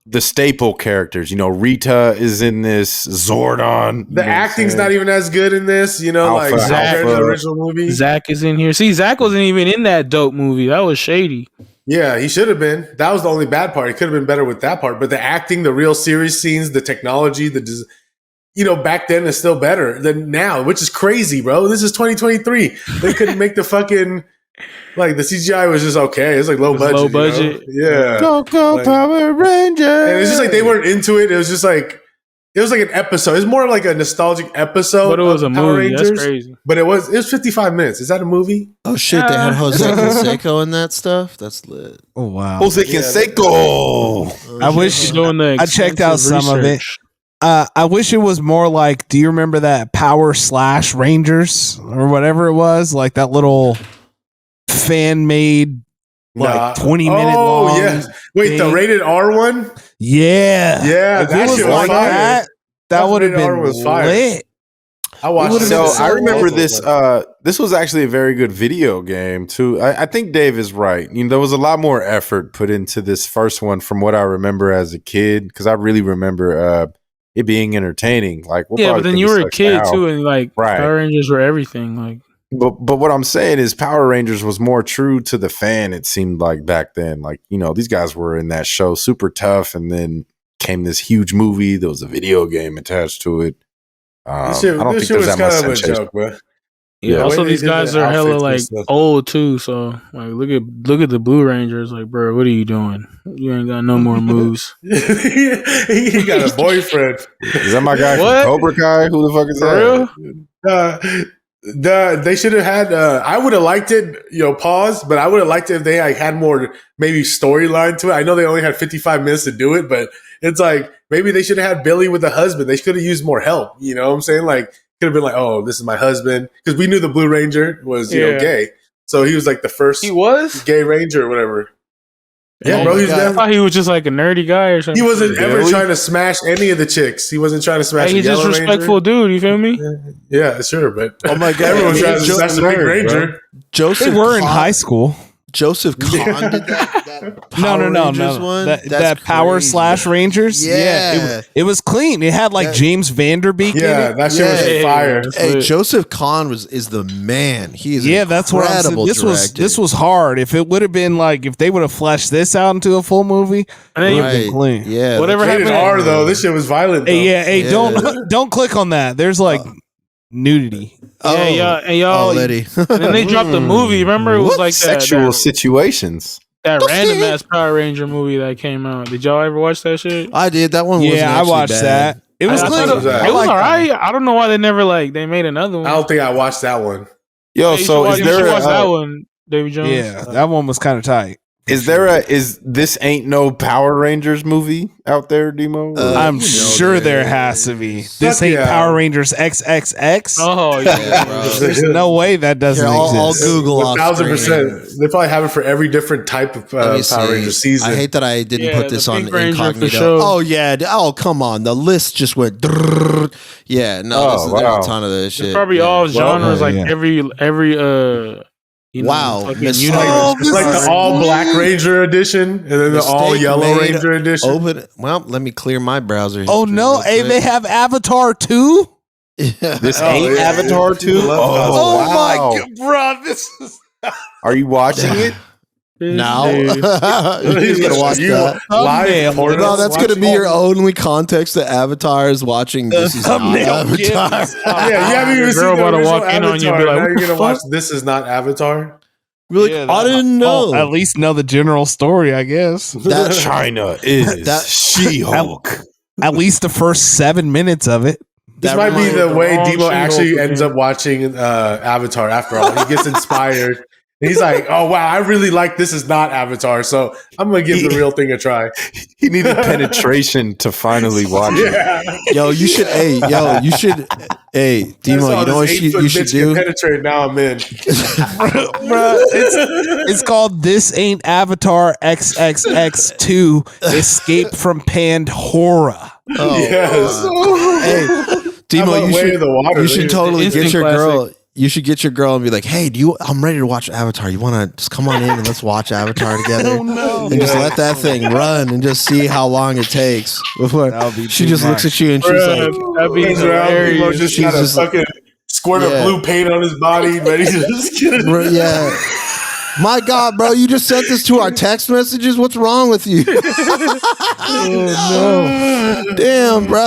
the staple characters. Rita is in this. Zordon. The acting's not even as good in this. Like compared to the original movie. Zach is in here. See, Zach wasn't even in that dope movie. That was shady. Yeah, he should have been. That was the only bad part. He could have been better with that part. But the acting, the real serious scenes, the technology, back then is still better than now, which is crazy, bro. This is 2023. They couldn't make the fucking the CGI was just okay. It's like low budget. Yeah. Go Power Rangers. And it's just like they weren't into it. It was just like an episode. It's more like a nostalgic episode. But it was a Power movie. Rangers, That's crazy. But it was 55 minutes. Is that a movie? Oh shit! They had Jose Canseco in that stuff. That's lit. Oh wow. Jose Canseco. I wish I checked out some of it. research. I wish it was more like. Do you remember that Power / Rangers or whatever it was? Like that little fan made 20-minute long. Oh yes. Wait, the rated R one? Yeah. Yeah, If that it was shit was like fire. that would have rated R been was fire. lit. I watched it. So I remember awful, this. but- This was actually a very good video game too. I think Dave is right. There was a lot more effort put into this first one from what I remember as a kid, because I really remember it being entertaining. Like, we'll Yeah, but probably then think you it were a sucks kid now. too, and Right. Power Rangers were everything. Like, But what I'm saying is Power Rangers was more true to the fan, it seemed like back then. Like, these guys were in that show super tough, and then came this huge movie. There was a video game attached to it. This I shit, don't this think shit there's was that much kind of a sensation. joke, bro. yeah. The Also, way they these did guys the are hella outfits and like stuff. old too. So like, look at the Blue Rangers. Like, bro, what are you doing? You ain't got no more moves. He got a boyfriend. Is that my guy What? from Cobra Kai? Who the fuck is For that? real? They should have had. I would have liked it. Pause. But I would have liked it if they had more maybe storyline to it. I know they only had 55 minutes to do it, but it's like maybe they should have had Billy with the husband. They could have used more help. You know what I'm saying? Like, could have been like, oh, this is my husband, because we knew the Blue Ranger was gay, so he was like the first He was. gay ranger or whatever. Yeah, Oh bro. my He was God. I never, thought he was just like a nerdy guy or something. he wasn't ever Billy? trying to smash any of the chicks. He wasn't trying to smash. Hey, he's the just Yellow respectful Ranger. dude. You feel me? Yeah, sure, but Oh my God. everyone tries to Joe- smash the Pink nerd, Ranger. bro. Joseph. They were in Kahn- high school. Joseph Kahn did that. Power No. Rangers one? That That's Power crazy. / Rangers. Yeah. it was clean. It had like That- James Vanderbeek Yeah, in it. that shit was Yeah. fire. Hey, Joseph Kahn is the man. He is That's what I'm saying. incredible This was hard. If it would have been like if they would have fleshed this out into a full movie, And then it you- would have been clean. Yeah. Whatever Rated happened- R though. This shit was violent. Though. Hey, Yeah. don't click on that. There's like nudity. y'all. Already. And then they dropped the movie. Remember, it was like Sexual situations. that random ass Power Ranger movie that came out. Did y'all ever watch that shit? I did. That one wasn't Yeah, I actually watched bad. that. It was I clean. thought it I was like alright. I don't know why they never they made another one. I don't think I watched that one. Yo, Yeah, you so should is watch, you should there watch that a, one, Davy Jones? Yeah, that one was kind of tight. is this ain't no Power Rangers movie out there, Demo? I'm you know sure there there has to be. Fuck This ain't yeah. Power Rangers XXX. Oh yeah, bro. There's no way that doesn't Here, I'll exist. Google off 1,000%. They probably have it for every different type of Let me Power see. Ranger season. I hate that I didn't Yeah, put this the on Pink Ranger for incognito. sure. Oh yeah. Oh come on. The list just went. Drrrr. Yeah. No. Oh, There's wow. a ton of this shit. It's probably all genres. Well, like yeah. every Wow. fucking Miss- universe. Oh, It's like the all Black Ranger edition and then the all Mistake Yellow made. Ranger edition. Open. Well, let me clear my browser. Oh history no! real Hey, quick. they have Avatar too. This Oh, ain't yeah. Avatar 2? Oh wow. my god, bro! This is Are you watching it? Now Dude. you're just gonna watch You that. live Thumbnail. porno No, that's gonna watching be your that? only context that Avatar is watching. This is not thumbnail Avatar. gives. Yeah, you haven't even Your seen girl the about to original walk in on you and be Avatar. like, Now "What you're the gonna watch fuck?" This Is Not Avatar. We're like, Yeah, I didn't know. At least know the general story, I guess. That China is That- She-Hulk. At least the first 7 minutes of it. This That might be reminds- the the way wrong Demo actually She-Hulk ends again. up watching Avatar after all. He gets inspired. And he's like, oh, wow, I really like This Is Not Avatar. So I'm going to give the real thing a try. He needed penetration to finally watch it. Yeah. yo, you should. Hey, yo, you should. Hey, Demo, you know what you should do? Penetrate, now I'm in. Bruh, it's called This Ain't Avatar XXX2 Escape from Pandora. Oh, Yes. hey, Demo, I'm you way should. in the water, You should dude. totally Instant get your classic. girl. You should get your girl and be like, "Hey, I'm ready to watch Avatar. You want to just come on in and let's watch Avatar together, and just let that thing run and just see how long it takes before." That would be She too just looks much. at you and she's like, That'd be Turns around, hilarious. Demo just She's got a just- fucking squirt Yeah. of blue paint on his body, ready to just get it. Bro, "Yeah, my God, bro, you just sent this to our text messages. What's wrong with you?" Oh, no. Damn, bro.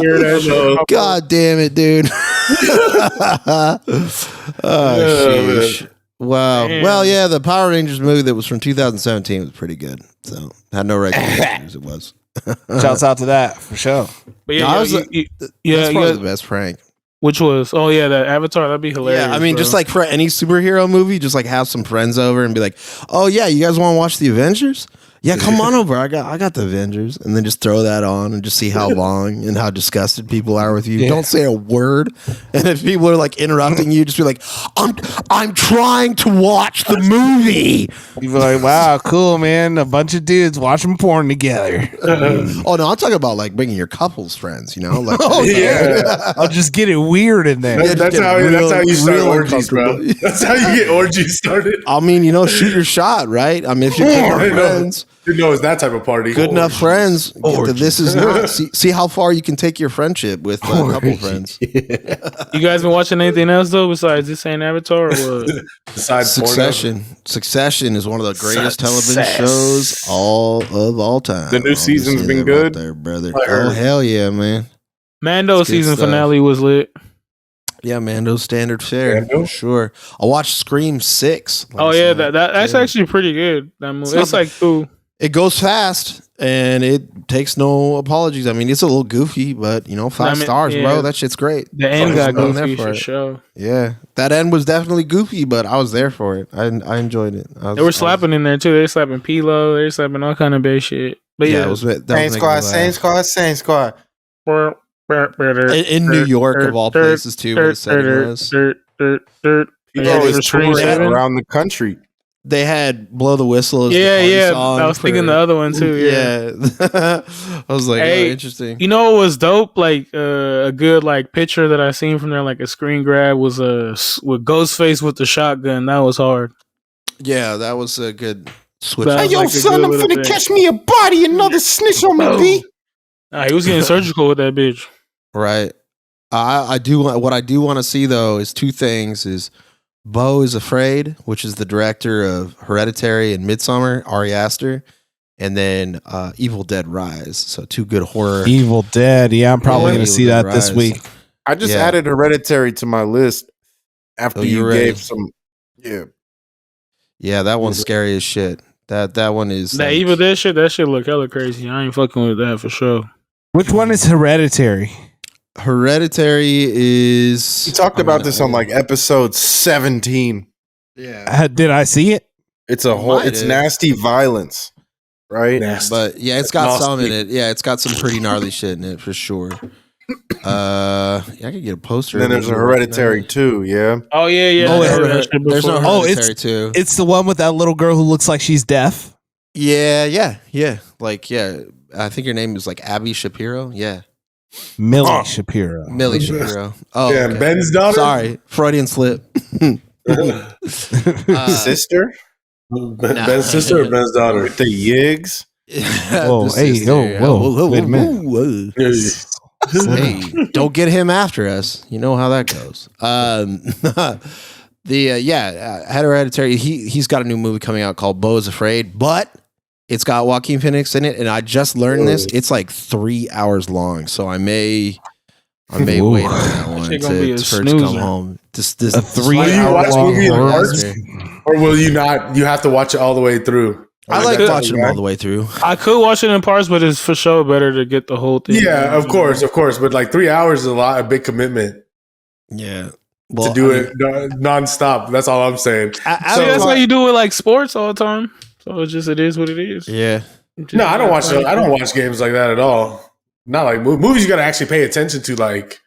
Weird ass shit. God damn it, dude. Sheesh. Wow. Damn. Well, yeah, the Power Rangers movie that was from 2017 was pretty good. So had no regular reviews. It was. Shouts out to that for sure. But yeah, No, I was yeah, That's probably yeah. the best prank. Which was? Oh yeah, that Avatar. That'd be hilarious. Yeah, I mean, bro. just like for any superhero movie, just like have some friends over and be like, "Oh yeah, you guys want to watch the Avengers? Yeah, come on over. I got the Avengers," and then just throw that on and just see how long and how disgusted people are with you. Yeah. Don't say a word, and if people are like interrupting you, just be like, "I'm trying to watch the movie." You'd be like, wow, cool, man. A bunch of dudes watching porn together. Oh no, I'm talking about like bringing your couples friends. You know, like Yeah. I'll just get it weird in there. Yeah, That's just how, get that's how you real- start real orgies, bro. uncomfortable. That's how you get orgies started. I mean, shoot your shot, right? I mean, if you're good I enough didn't know. friends, Didn't know it was that type of party. good enough friends, Orgies. this is not. See how far you can take your friendship with a couple friends. you guys been watching anything else though besides This Ain't Avatar or what? Besides Succession. Succession is one of the greatest television Success. shows of all time. The new I'm just season's saying been that about good? there, brother. I heard. Oh hell yeah, man! Mando It's good season stuff. finale was lit. Yeah, Mando's standard fare Mando? for sure. I watched Scream 6. Oh last yeah, night. that's Yeah. actually pretty good. That movie. not It's like cool. It goes fast and it takes no apologies. I mean, it's a little goofy, but 5 stars, yeah. bro. That shit's great. The end So got I'm there goofy for for it. sure. Yeah, that end was definitely goofy, but I was there for it. I enjoyed it. They were slapping in there too. They were slapping P-Lo. They were slapping all kind of bad shit. But Yeah, yeah, it was. That Same was squad, making me same laugh. squad, same squad. In New York, of all places, too, where the setting was. People Yeah, always they were touring Scream around the country. They had "Blow the Whistle" as the Yeah, party yeah. song I was thinking for- the other one too. Yeah. Yeah, I was like, Hey, oh, interesting. You know what was dope? Like a good like picture that I seen from there, like a screen grab was with Ghostface with the shotgun. That was hard. Yeah, that was a good switch. That Hey, was yo, like a son, good I'm little finna thing. catch me a body, another snitch on me, B. Nah, he was getting surgical with that bitch. Right. I do. What I do want to see though is two things: is Beau is Afraid, which is the director of Hereditary and Midsommar, Ari Aster, and then Evil Dead Rise. So two good horror. Evil Dead. Yeah, I'm probably Yeah, going to see Evil that Dead this Rise. week. I just Yeah. added Hereditary to my list after Oh, you you're ready. gave some. Yeah. Yeah, that one's scary as shit. That one is That like- Evil Dead shit, that shit look hella crazy. I ain't fucking with that for sure. Which one is Hereditary? Hereditary is. We talked about this on like episode 17. Yeah, Did I see it? It's a whole, might it's have. nasty violence, right? Nasty. but yeah, it's got some in Nasty. it. Yeah, it's got some pretty gnarly shit in it for sure. Yeah, I could get a poster. And then there's a Hereditary too, yeah. Oh yeah, yeah. Oh, I heard that shit There's no before. Oh, Hereditary too. It's the one with that little girl who looks like she's deaf. Yeah. Like, yeah. I think your name is like Abby Shapiro. Yeah. Millie Oh. Shapiro. Millie Shapiro. Oh, Yeah, okay. Ben's daughter. Sorry. Freudian slip. Sister? Ben's sister or Ben's daughter? With the Yigs? Whoa, wait a minute. Hey, don't get him after us. You know how that goes. Hereditary. He's got a new movie coming out called Beau is Afraid, but it's got Joaquin Phoenix in it, and I just learned this. It's like 3 hours long, so I may wait on that one for it to come home. This a 3 hour long or will you not? You have to watch it all the way through. I like watching them all the way through. I could watch it in parts, but it's for sure better to get the whole thing. Yeah, of course. But like 3 hours is a big commitment. Yeah. To do it nonstop. That's all I'm saying. That's why you do it like sports all the time. So it is what it is. Yeah. No, I don't watch games like that at all. Not like movies. You got to actually pay attention to, like,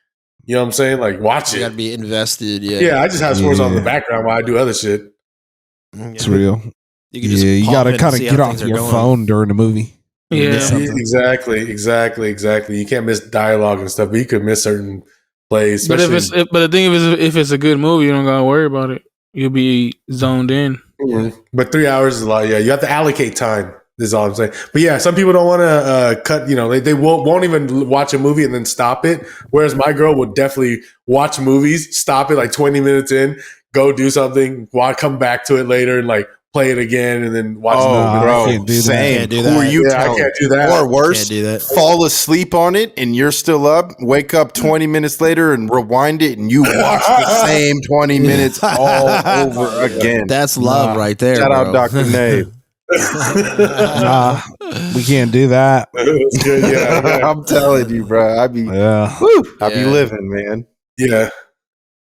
you know what I'm saying? Like, watch it. You got to be invested. Yeah. Yeah. I just have sports on in the background while I do other shit. It's real. You got to kind of get off your phone during the movie. Yeah, exactly. You can't miss dialogue and stuff, but you could miss certain plays. But the thing is, if it's a good movie, you don't gotta worry about it. You'll be zoned in. Mm-hmm. But 3 hours is a lot. Yeah, you have to allocate time. Is all I'm saying. But yeah, some people don't want to cut. You know, they won't even watch a movie and then stop it. Whereas my girl would definitely watch movies, stop it like 20 minutes in, go do something, come back to it later, and like play it again, and then watch the movie. Bro, I can't do same. that. Who are you telling? I can't do that. Or worse, Can't do that. fall asleep on it and you're still up, wake up 20 minutes later and rewind it and you watch the same 20 minutes all over again. That's love right there. Shout bro. out Dr. Nave. Nah, we can't do that. Yeah. I'm telling you, bro. I be living, man. Yeah.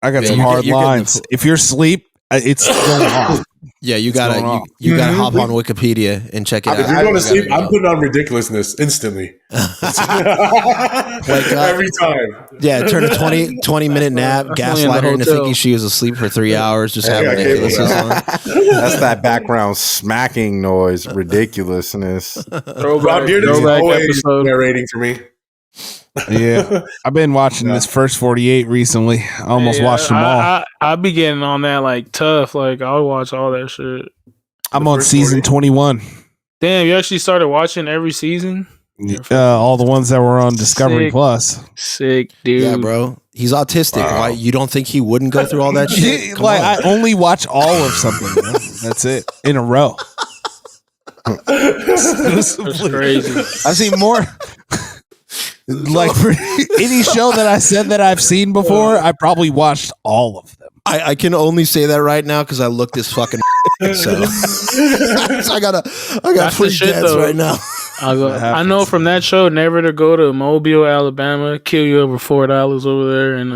I got Yeah, some you're hard getting lines. If you're asleep, it's going off. Yeah, you gotta hop on Wikipedia and check it out. If you're going to sleep, I'm putting on ridiculousness instantly. Every time. Yeah, turn a 20 minute nap, gaslight her into thinking she was asleep for 3 hours, just having ridiculousness on. That's that background smacking noise, ridiculousness. Throwback episode narrating for me. Yeah, I've been watching this first 48 recently. I almost watched them all. I be getting on that like tough. Like I'll watch all that shit. I'm on season 21. Damn, you actually started watching every season? All the ones that were on Discovery Plus. Sick, dude. Yeah, bro. He's autistic. Wow. Why you don't think he wouldn't go through all that shit? Like I only watch all of something. Man. That's it in a row. That's crazy. I've seen more. Like for any show that I said that I've seen before, I probably watched all of them. I can only say that right now because I looked this fucking so I got free jets right now. I know from that show never to go to Mobile, Alabama, kill you over $4 over there, and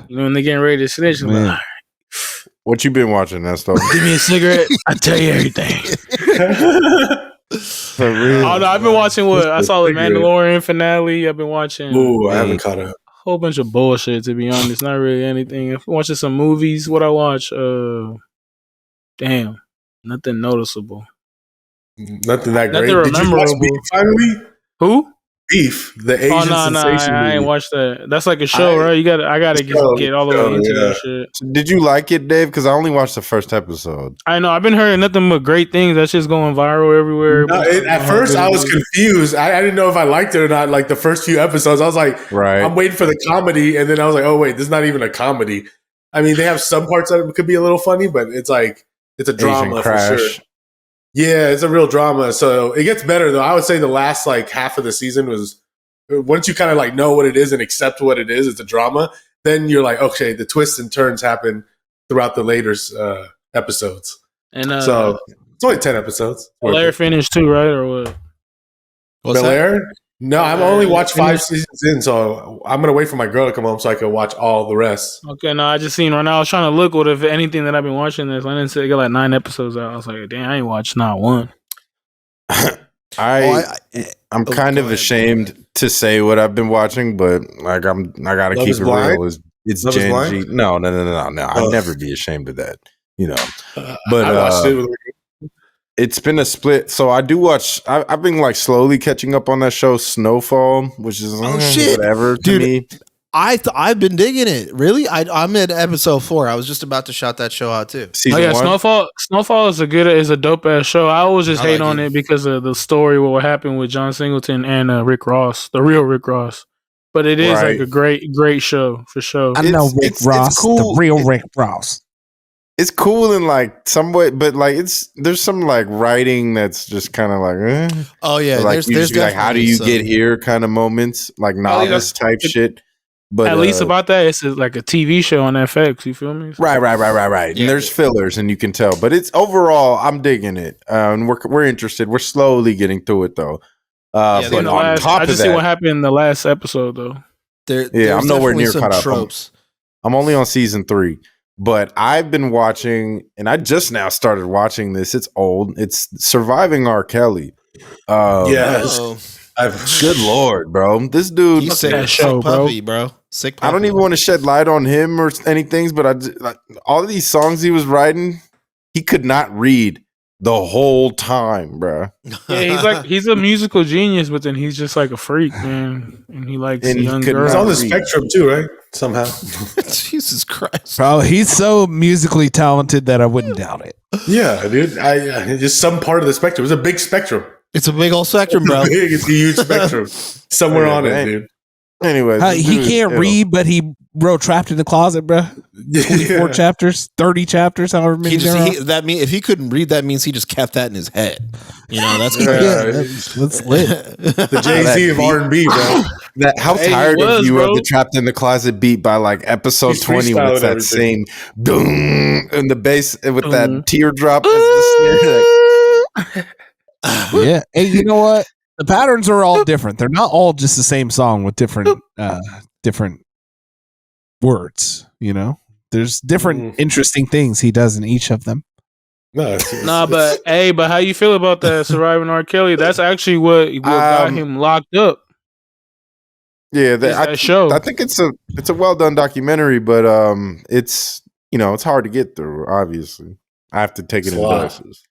you know when they're getting ready to snitch. I'm like, all right, What you been watching, Nesto? give me a cigarette, I tell you everything. For real. Oh no, I've been watching I saw the Mandalorian finale. I've been watching. Ooh, I haven't caught up. A whole bunch of bullshit, to be honest. Not really anything. I'm watching some movies. What I watch? Damn, nothing noticeable. Nothing that Nothing great. Did you watch memorable. Beef finally? Who? Beef, the Asian sensation. I ain't movie. watched that. That's like a show, right? I gotta get all the way into that shit. Did you like it, Dave? Because I only watched the first episode. I know. I've been hearing nothing but great things. That's just going viral everywhere. No, at first, I was confused. I didn't know if I liked it or not. Like the first few episodes, I was like, Right. I'm waiting for the comedy, and then I was like, oh wait, this is not even a comedy. I mean, they have some parts that could be a little funny, but it's like it's a drama for sure. Yeah, it's a real drama. So it gets better though. I would say the last like half of the season was once you kind of like know what it is and accept what it is. It's a drama. Then you're like, okay, the twists and turns happen throughout the later episodes. And so it's only 10 episodes. Blair finished too, right? Or what? Bel-Air? No, I've only watched 5 seasons in, so I'm gonna wait for my girl to come home so I can watch all the rest. Okay, no, I just seen right now. I was trying to look what if anything that I've been watching this. I didn't say they got like 9 episodes out. I was like, damn, I ain't watched not one. I'm kind of ashamed to say what I've been watching, but like I gotta Love keep is it Blind? real. It's Love is Gen Blind? G. No. I'd never be ashamed of that. You know, but I watched it with it's been a split. So I do watch. I've been like slowly catching up on that show, Snowfall, which is shit. whatever to Dude, me. I've been digging it. Really, I'm at episode 4. I was just about to shout that show out too. Season yeah, 1? Snowfall is a dope ass show. I always just hate on it. it because of the story, what happened with John Singleton and Rick Ross, the real Rick Ross. But it is like a great show for sure. I know Rick Ross, cool. the real Rick Ross. It's cool in like some way, but like there's some like writing that's just kind of like, Oh yeah, like there's like how do you get here kind of moments, like novice type shit. But at least about that, it's like a TV show on FX. You feel me? Right. Yeah. And there's fillers, and you can tell. But it's overall, I'm digging it, and we're interested. We're slowly getting through it though. But on top I of just that, see what happened in the last episode though. I'm nowhere near caught up. Tropes. I'm only on season 3. But I've been watching, and I just now started watching this. It's old. It's Surviving R. Kelly. Good Lord, bro. This dude. He's sick, that show, puppy, bro. Sick puppy. I don't even want to shed light on him or anything, but all of these songs he was writing, he could not read the whole time, bro. Yeah, he's a musical genius, but then he's just like a freak, man. And he likes young girls. He's on the spectrum too, right? Somehow. Jesus Christ. Bro, he's so musically talented that I wouldn't doubt it. Yeah, dude. Just some part of the spectrum. It's a big spectrum. It's a big old spectrum, bro. It's a huge spectrum. Somewhere on it, dude. Anyway, He can't read, but he wrote Trapped in the Closet, bro. 24 chapters, 30 chapters, however many. If he couldn't read, that means he just kept that in his head. You know, that's that's lit. The Jay-Z of R&B, bro. How tired of you of the Trapped in the Closet beat by like episode 20 with that same boom and the bass with that teardrop as the snare. Yeah. Hey, you know what? The patterns are all different. They're not all just the same song with different words, you know? There's different interesting things he does in each of them. But how you feel about that Surviving R. Kelly? That's actually what got him locked up. Yeah, that show. I think it's a well done documentary, but it's it's hard to get through. Obviously, I have to take it in doses.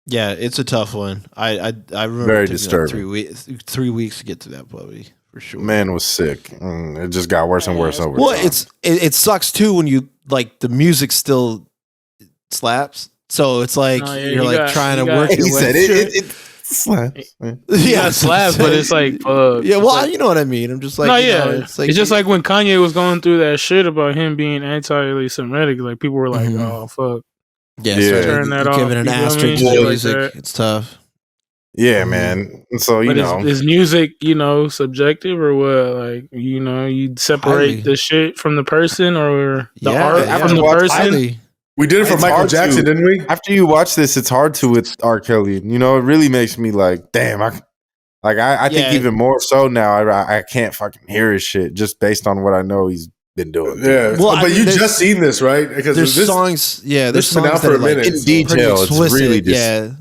Yeah, it's a tough one. I remember Very it took disturbing. Me like 3 weeks to get to that puppy for sure. Man was sick. It just got worse and worse over. Well, time. it sucks too when you like the music still slaps. So it's like you're trying to work your way. It slaps. Yeah, it slaps, but it's like yeah. Well, you know what I mean. I'm just like it's just like when Kanye was going through that shit about him being anti-Semitic. Like people were like, "Oh fuck." Yeah, turn that off. Giving an asterisk to music, it's tough. Yeah, man. So is music, subjective or what? Like, you separate the shit from the person or the art from the person. We did it for Michael Jackson, didn't we? After you watch this, it's hard to with R. Kelly. It really makes me like, damn. I think even more so now. I can't fucking hear his shit just based on what I know he's been doing. Yeah, well, but you just seen this, right? Because there's songs. Yeah, there's songs out that for are a minute. like In detail, it's really just,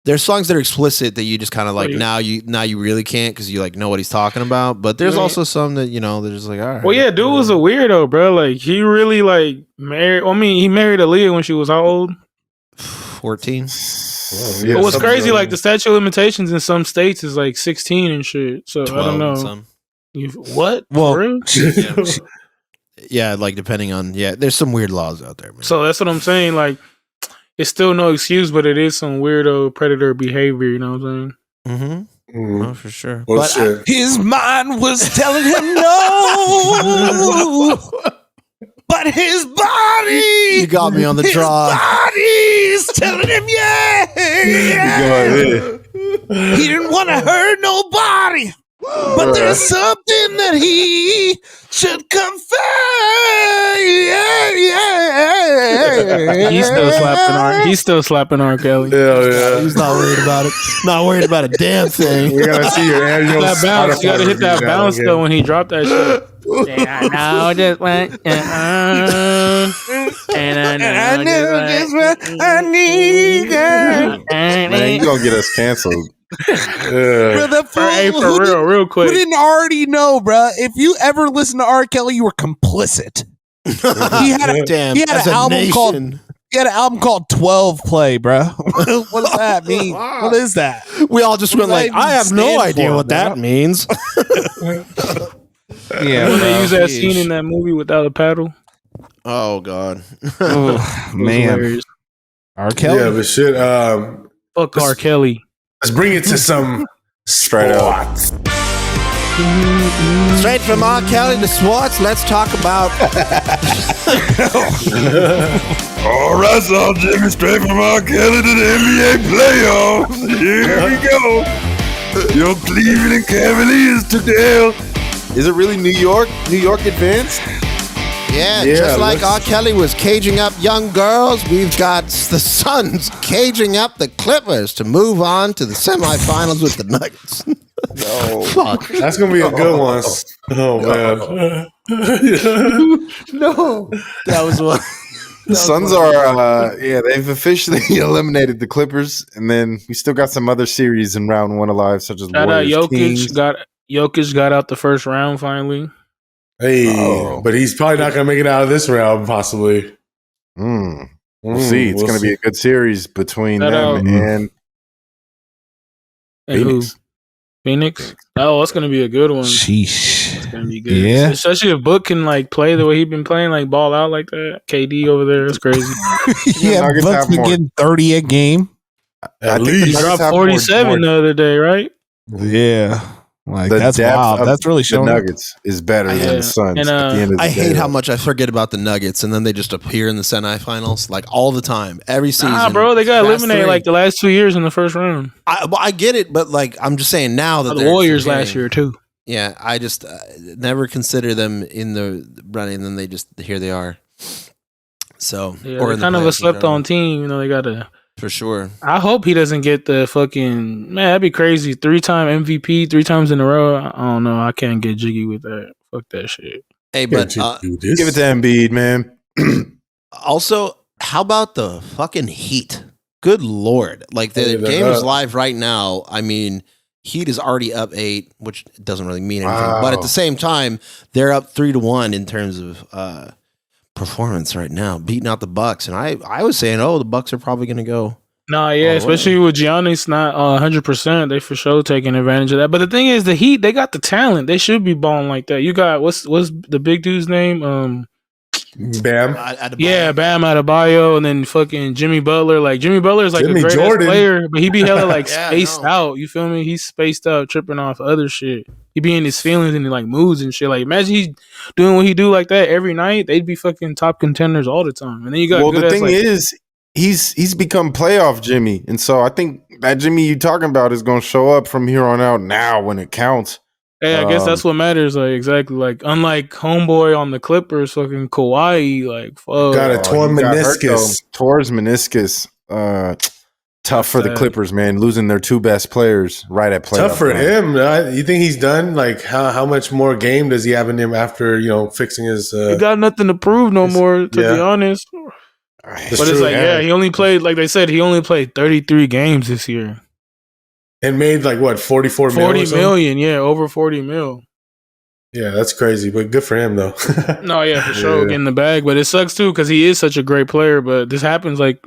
There's songs that are explicit that you just kind of like now you really can't because you like know what he's talking about. But there's also some that they're just like, all right. Well, yeah, dude was a weirdo, bro. Like he really like married. I mean, he married Aaliyah when she was how old? 14. It was crazy. Like the statute of limitations in some states is like 16 and shit. So 12, I don't know. What? Well, yeah, like depending on there's some weird laws out there, man. So that's what I'm saying. Like, it's still no excuse, but it is some weirdo predator behavior. You know what I'm saying? Mm-hmm. Oh, for sure. Well, but his mind was telling him no, but his body. You got me on the draw. His body's telling him yeah. He didn't want to hurt nobody. But there's something that he should confess. He's still slapping R. Kelly. Yeah. He's not worried about it. Not worried about a damn thing. You gotta see your annual that bounce. You gotta hit that bounce though when he dropped that shit. Yeah, I know just what. And I know just what I need. Man, you gonna get us canceled. Brother, hey, for real quick. You didn't already know, bro. If you ever listen to R. Kelly, you were complicit. He had an album called 12 Play, bro. What does that mean? What is that? We all just went like, I have no idea what that means. Yeah, when they bro. use that scene in that movie without a paddle. Oh God. Oh, It was man. hilarious. R. Kelly. Yeah, but shit. Fuck R. Kelly. Let's bring it to some Straight up. sports. Straight from R. Kelly to Swartz, let's talk about. All right, so Jimmy, straight from R. Kelly to the NBA playoffs. Here we go. Your Cleveland Cavaliers took the L. Is it really New York? New York advanced? Yeah, Yeah, just like R. let's- Kelly was caging up young girls, we've got the Suns caging up the Clippers to move on to the semifinals with the Nuggets. No. Fuck. That's gonna be a good one. Oh man. No. That was one. The Suns are, they've officially eliminated the Clippers, and then we still got some other series in round one alive, such as Shout out Warriors, Kings. Jokic got out the first round finally. Hey, Oh. but he's probably not gonna make it out of this round, possibly. We'll see. It's we'll going to be a good series between Shout them out. and And Phoenix. Phoenix? Oh, it's gonna be a good one. Sheesh. It's gonna be good. Yeah. Especially if Book can like play the way he been playing, like ball out like that. KD over there, it's crazy. Yeah, Nuggets Bucks have been more. getting 30 a game. At think the least. He Nuggets dropped have 47 the other day, right? Yeah. Like, The that's depth wild. of That's really the showing. Nuggets is better than Yeah. the Suns And, at the end of the I day. hate how much I forget about the Nuggets, and then they just appear in the semifinals like all the time, every season. Nah, bro, they got Past eliminated three. like the last 2 years in the first round. I get it, but like I'm just saying now that The they're Warriors last forgetting. year too. Yeah, I just never consider them in the running, and then they just here they are. So, Yeah, or they're in the kind of a playoffs in slept general, on team. You know, they got to. for sure. I hope he doesn't get the fucking man. That'd be crazy. 3-time MVP, 3 times in a row. I don't know. I can't get jiggy with that. Fuck that shit. Hey, Can't but you do this? Give it to Embiid, man. also, how about the fucking Heat? Good lord! Like the Hey, they're game is up. live right now. I mean, Heat is already up 8, which doesn't really mean anything. But at Wow. the same time, they're up 3-1 in terms of performance right now, beating out the Bucks. And I was saying, oh, the Bucks are probably going to go. Nah, yeah, Oh, especially with Giannis not 100%. They for sure taking advantage of that. But the thing is, the Heat, they got the talent. They should be balling like that. You got what's the big dude's name? Bam. Yeah, Bam Adebayo, and then fucking Jimmy Butler. Like Jimmy Butler is like Jimmy a great Jordan. player, but he be hella like Yeah, I spaced know. out. You feel me? He's spaced out, tripping off other shit. He be in his feelings and like moods and shit. Like imagine he doing what he do like that every night. They'd be fucking top contenders all the time. And then you got Well, good the ass, thing like, is, he's become playoff Jimmy, and so I think that Jimmy you talking about is going to show up from here on out now when it counts. hey, I guess that's what matters. Like exactly, like unlike homeboy on the Clippers, fucking Kawhi, like fuck. Got a torn he got hurt, meniscus. though. Tore his meniscus. Tough for the Sad. Clippers, man, losing their 2 best players right at playoff. Tough for time. him. You think he's done? Like how much more game does he have in him after fixing his? He got nothing to prove no more, to be yeah. honest. It's But it's true, like, yeah, he only played, like they said, he only played 33 games this year. and made like what 44 40 million. million, yeah, over 40 mil. Yeah, that's crazy, but good for him though. No, yeah, for sure, Yeah. getting the bag. But it sucks too because he is such a great player. But this happens, like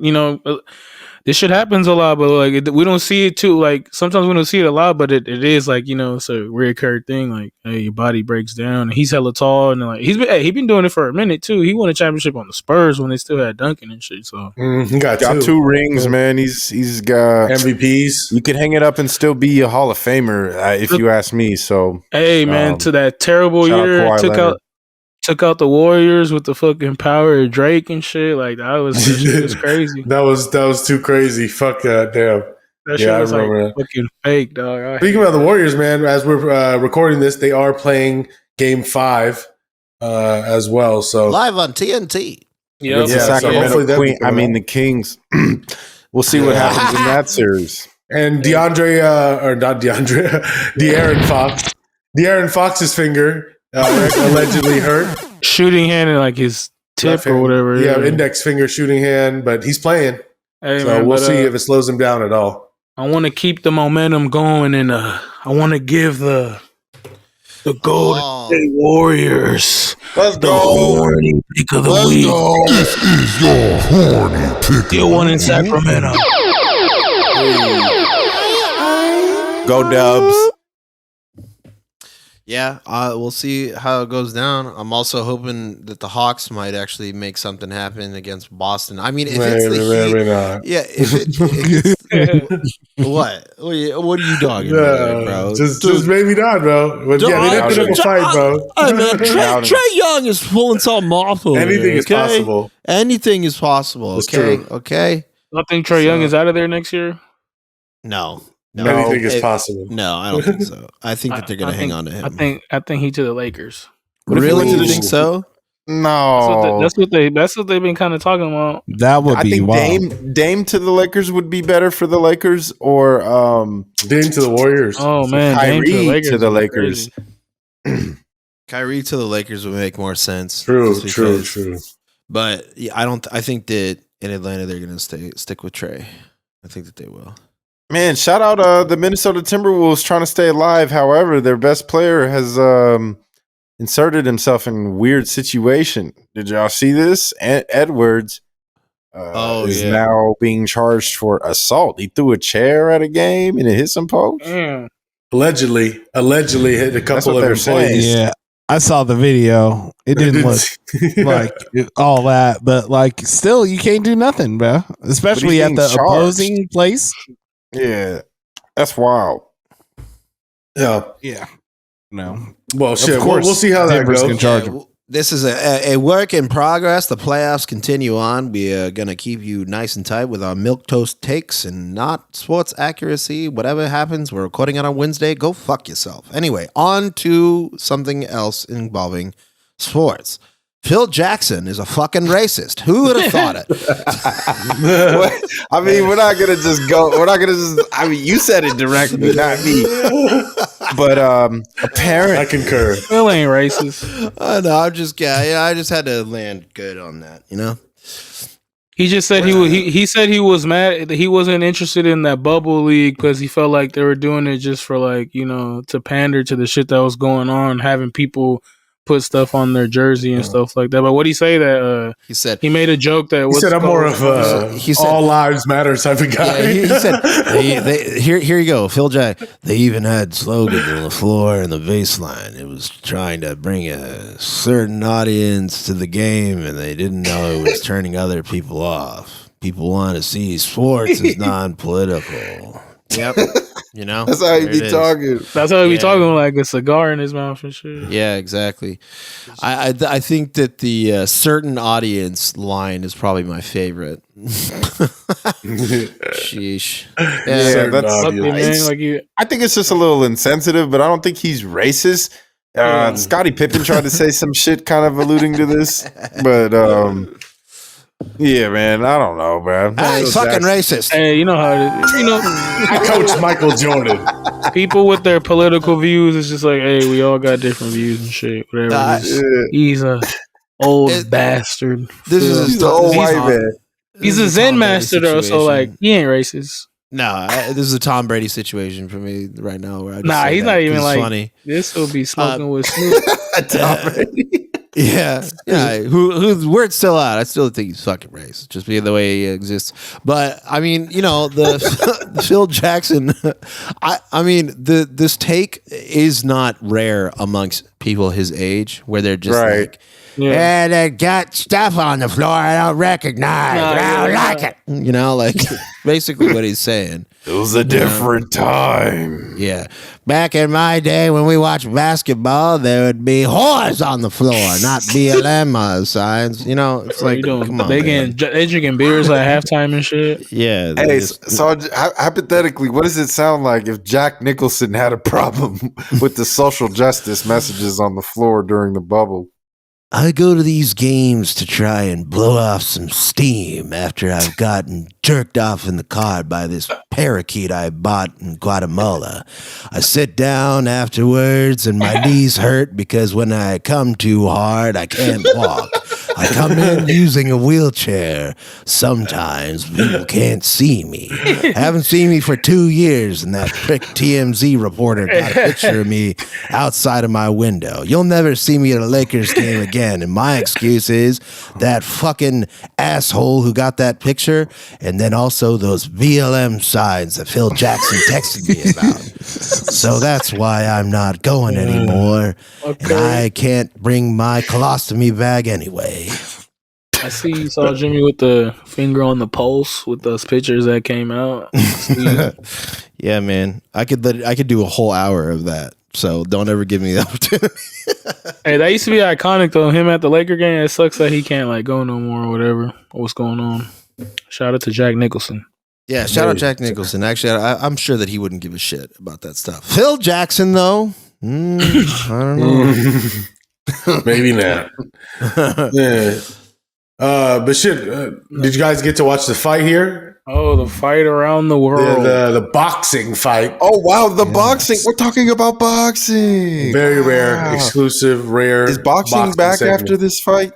this shit happens a lot. But like we don't see it too. Like sometimes we don't see it a lot, but it is like it's a reoccurring thing. Like hey, your body breaks down. And he's hella tall, and like he been doing it for a minute too. He won a championship on the Spurs when they still had Duncan and shit. So He got Got two 2 rings, man. He's got MVPs. You could hang it up and still be a Hall of Famer, if you ask me. So hey man, to that terrible shout out year, Kawhi Leonard. took out the Warriors with the fucking power of Drake and shit. Like that was shit was crazy. That was too crazy. Fuck that, damn. That Yeah, shit I was like remember that. fucking fake, dog. Speaking about the Warriors, man, as we're recording this, they are playing Game 5 as well. So Live on TNT. Yep. against the Yeah, so Sacramento hopefully they'll Queen. be coming out. The Kings. We'll see what happens in that series. and De'Aaron Fox's finger allegedly hurt. Shooting hand in like his tip Left or hand. whatever. Yeah, index finger shooting hand, but he's playing. Hey, So man, we'll but, see if it slows him down at all. I want to keep the momentum going, and I want to give the Golden Oh. State Warriors Let's the horny pick of the week. Get one in Sacramento. Go Dubs. Yeah, we'll see how it goes down. I'm also hoping that the Hawks might actually make something happen against Boston. I mean, if it's the maybe Heat, not. yeah. If it's, what? What are you talking about, there, bro? Just maybe not, bro. But yeah, they didn't put up a fight, bro. I mean, Trey Young is pulling something off. Anything is possible. Anything is possible. It's Okay, true. okay. I think Trey Young is out of there next year. No, Anything is possible. No, I don't think so. I think that they're going to hang on to him. I think he to the Lakers. Really, you think so? No, That's what they've been kind of talking about. That would I be think wild. Dame to the Lakers would be better for the Lakers, or Dame to the Warriors. Oh man, Dame Kyrie to the Lakers. Kyrie to the Lakers would make more sense. True. But yeah, I think that in Atlanta they're going to stick with Trey. I think that they will. Man, shout out the Minnesota Timberwolves trying to stay alive. However, their best player has inserted himself in a weird situation. Did y'all see this? Edwards is now being charged for assault. He threw a chair at a game and it hit some folks. Allegedly hit a couple of they're employees. saying. Yeah, I saw the video. It didn't look like all that, but like still, you can't do nothing, bro. Especially at the opposing place. Yeah, that's wild. Yeah. No. Well, shit. Of course, We'll see how that Denver's goes. can charge him. This is a work in progress. The playoffs continue on. We are going to keep you nice and tight with our milquetoast takes and not sports accuracy. Whatever happens, we're recording it on Wednesday. Go fuck yourself. Anyway, on to something else involving sports. Phil Jackson is a fucking racist. Who would have thought it? I mean, we're not gonna just go. We're not gonna just. I mean, you said it directly, not me. But apparently, I concur. Phil ain't racist. No, I'm just kidding. I just had to land good on that. You know. He just said he said he was mad that he wasn't interested in that bubble league because he felt like they were doing it just for like, you know, to pander to the shit that was going on, having people put stuff on their jersey and stuff like that. But what he say that he said he made a joke that he said I'm more of all lives matter type of guy. Yeah, he said here you go, Phil Jack. They even had slogans on the floor and the baseline. It was trying to bring a certain audience to the game, and they didn't know it was turning other people off. People want to see sports as non-political. Yep. You know, that's how he be talking. That's how he be talking, like a cigar in his mouth and shit. Yeah, exactly. I think that the certain audience line is probably my favorite. Sheesh. Yeah, that's man, like I think it's just a little insensitive, but I don't think he's racist. Scottie Pippen tried to say some shit kind of alluding to this, but yeah, man, I don't know, bro. Hey, he's fucking racist. Hey, you know how it is. You know, I coach Michael Jordan. People with their political views, it's just like, hey, we all got different views and shit. Whatever. He's a old bastard. He's an old white man. He's a Zen master though, so like he ain't racist. No, this is a Tom Brady situation for me right now. Where I just he's not even like funny. This will be smoking with Snoop. Tom Brady. Yeah. Whose word's still out. I still think he's fucking racist, just being the way he exists. But I mean, you know, the Phil Jackson. I mean, this take is not rare amongst people his age, where they're just like, yeah, they got stuff on the floor I don't recognize. I don't like it. You know, like basically what he's saying. It was a different time. Yeah. Back in my day when we watched basketball, there would be whores on the floor, not BLM signs. You know, it's like, come on, they drinking beers at halftime and shit. Yeah. Hey, so hypothetically, what does it sound like if Jack Nicholson had a problem with the social justice messages on the floor during the bubble? I go to these games to try and blow off some steam after I've gotten jerked off in the car by this parakeet I bought in Guatemala. I sit down afterwards and my knees hurt because when I come too hard, I can't walk. I come in using a wheelchair. Sometimes people can't see me. Haven't seen me for 2 years, and that prick TMZ reporter got a picture of me outside of my window. You'll never see me at a Lakers game again, and my excuse is that fucking asshole who got that picture, and then also those BLM signs that Phil Jackson texted me about. So that's why I'm not going anymore. And I can't bring my colostomy bag anyway. I see you saw Jimmy with the finger on the pulse with those pictures that came out. Yeah, man. I could do a whole hour of that. So don't ever give me the opportunity. Hey, that used to be iconic though. Him at the Laker game. It sucks that he can't like go no more or whatever. What's going on? Shout out to Jack Nicholson. Yeah, shout out Jack Nicholson. Actually, I'm sure that he wouldn't give a shit about that stuff. Phil Jackson, though, I don't know. Maybe not. Yeah. But shit, did you guys get to watch the fight here? Oh, the fight around the world. The boxing fight. Oh wow, the boxing. We're talking about boxing. Very rare, exclusive, rare. Is boxing back segment. after this fight?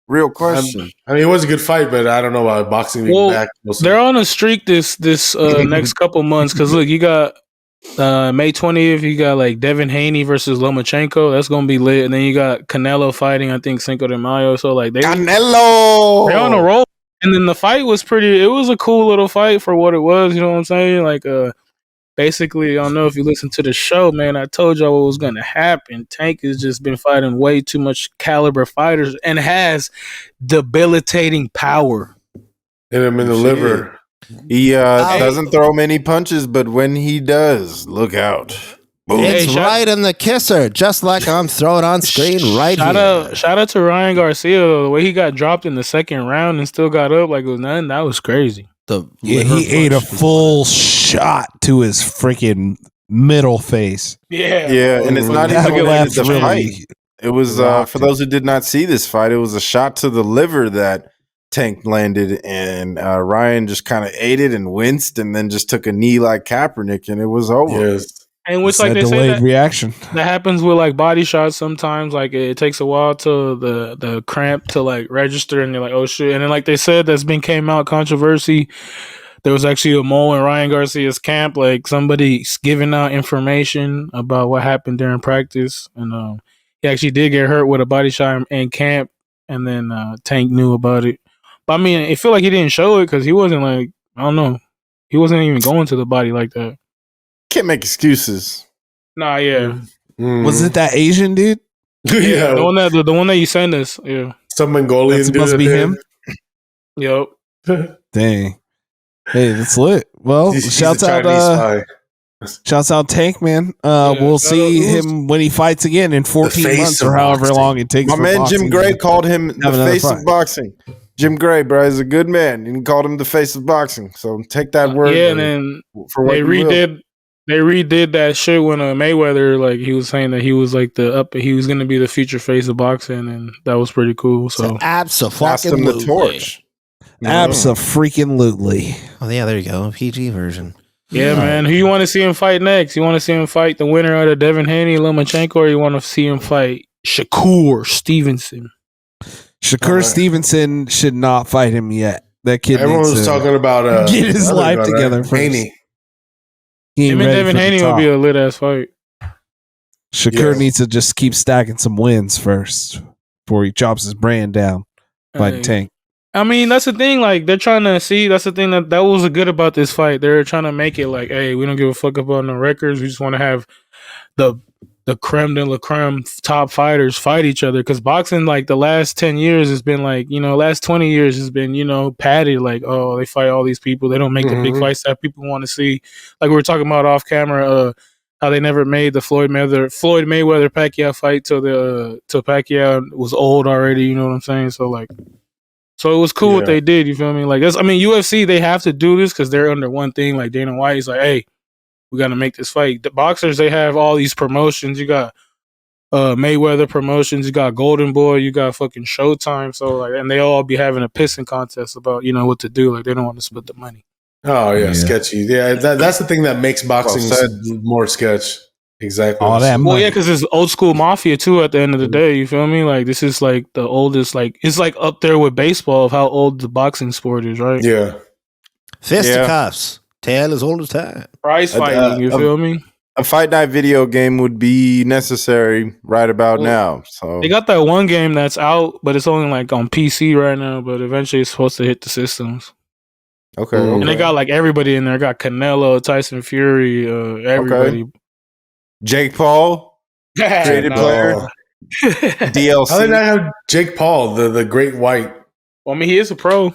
Real question. I mean, it was a good fight, but I don't know about boxing being back. They're on a streak this next couple months because look, you got May 20th, you got like Devin Haney versus Lomachenko. That's gonna be lit, and then you got Canelo fighting, I think Cinco de Mayo. So like they're on a roll. And then the fight was it was a cool little fight for what it was. You know what I'm saying? Like basically, I don't know if you listen to the show, man. I told y'all what was going to happen. Tank has just been fighting way too much caliber fighters and has debilitating power. Hit him in the liver. He doesn't throw many punches, but when he does, look out. Boom. It's right in the kisser, just like I'm throwing on screen here. Shout out to Ryan Garcia, though. The way he got dropped in the second round and still got up like it was nothing, that was crazy. He ate a full shot to his freaking middle face. Yeah, and it's not even related to the fight. It was for those who did not see this fight. It was a shot to the liver that Tank landed, and Ryan just kind of ate it and winced, and then just took a knee like Kaepernick, and it was over. Yes. And which, like they say, that reaction that happens with like body shots. Sometimes, like it takes a while to the cramp to like register, and you're like, oh shit. And then, like they said, that's been came out controversy. There was actually a mole in Ryan Garcia's camp, like somebody's giving out information about what happened during practice, and he actually did get hurt with a body shot in camp, and then Tank knew about it. But I mean, it feel like he didn't show it because he wasn't like, I don't know, he wasn't even going to the body like that. Can't make excuses. Nah, yeah. Mm. Was it that Asian dude? Yeah, the one that you sent us. Yeah, some Mongolian dude. Must be him. Yep. Dang. Hey, that's lit. Well, shouts out Tank, man. We'll see him when he fights again in 14 months or however long it takes. My man Jim Gray called him the face of boxing. Jim Gray, bro, is a good man. You can call him the face of boxing. So take that word. Yeah, and then they redid that shit when Mayweather, like he was saying that he was like he was gonna be the future face of boxing, and that was pretty cool. So absolutely the torch. Abso-freaking-lutely. Oh yeah, there you go, PG version. Yeah, man. Who you want to see him fight next? You want to see him fight the winner out of Devin Haney, Lomachenko, or you want to see him fight Shakur Stevenson? Shakur Stevenson should not fight him yet. That kid. Everyone was talking about get his life together. Haney. Him and Devin Haney would be a lit ass fight. Shakur needs to just keep stacking some wins first before he chops his brand down by Tank. I mean, that's the thing. Like they're trying to see. That's the thing that was good about this fight. They're trying to make it like, hey, we don't give a fuck about no records. We just want to have the creme de la creme top fighters fight each other, because boxing like the last 10 years has been like, last 20 years has been, padded, like, oh, they fight all these people, they don't make the big fights that people want to see. Like we were talking about off camera, how they never made the Floyd Mayweather Pacquiao fight till Pacquiao was old already, you know what I'm saying? So it was cool what they did, you feel me? Like UFC, they have to do this because they're under one thing. Like Dana White is like, hey, we got to make this fight. The boxers, they have all these promotions. You got Mayweather promotions. You got Golden Boy. You got fucking Showtime. So and they all be having a pissing contest about what to do. Like they don't want to split the money. Oh yeah, sketchy. Yeah, that's the thing that makes boxing more sketch. Exactly. All that money. Well, yeah, because it's old school mafia too. At the end of the day, you feel me? Like this is like the oldest. Like it's like up there with baseball of how old the boxing sport is, right? Yeah. Fisticuffs. Tale as old as time. Prize fighting, you feel me? A fight night video game would be necessary right about now. So they got that one game that's out, but it's only like on PC right now. But eventually, it's supposed to hit the systems. Okay, Ooh. And they got like everybody in there. Got Canelo, Tyson Fury, everybody. Jake Paul, traded player, How they DLC. not have Jake Paul, the great white? Well, I mean, he is a pro.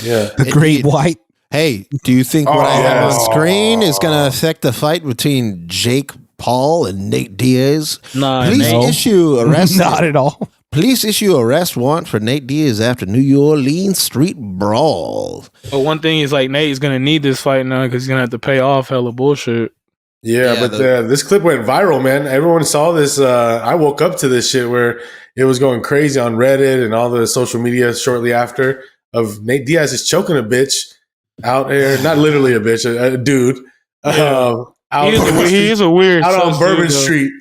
Yeah. The Great White. Hey, do you think what I have on screen is going to affect the fight between Jake Paul and Nate Diaz? Nah, Police Nate. issue arrest. Not at all. Police issue arrest warrant for Nate Diaz after New Orleans street brawl. But one thing is like Nate's gonna need this fight now because he's gonna have to pay off hella bullshit. Yeah, Yeah, but this clip went viral, man. Everyone saw this. I woke up to this shit where it was going crazy on Reddit and all the social media shortly after of Nate Diaz is choking a bitch out there. Not literally a bitch, a dude. Yeah. Out He is a weird out on sus Bourbon dude, though. Street.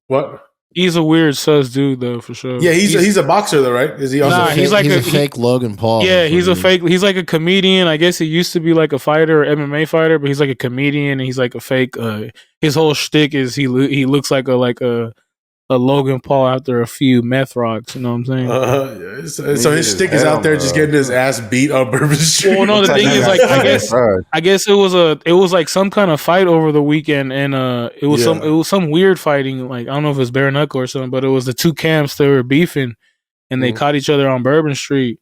What? He's a weird sus dude though, for sure. Yeah, he's a boxer though, right? Is he also? Nah, he's like a a- fake Logan Paul. Yeah, he's a fake. He's like a comedian. I guess he used to be like a fighter or MMA fighter, but he's like a comedian and he's like a fake. His whole shtick is he looks like a Logan Paul after a few meth rocks. You know what I'm saying? So his stick is out there just getting his ass beat on Bourbon Street. Well, no, the thing is, like, I guess it was like some kind of fight over the weekend, and it was some weird fighting. Like I don't know if it was bare knuckle or something, but it was the two camps that were beefing, and they caught each other on Bourbon Street.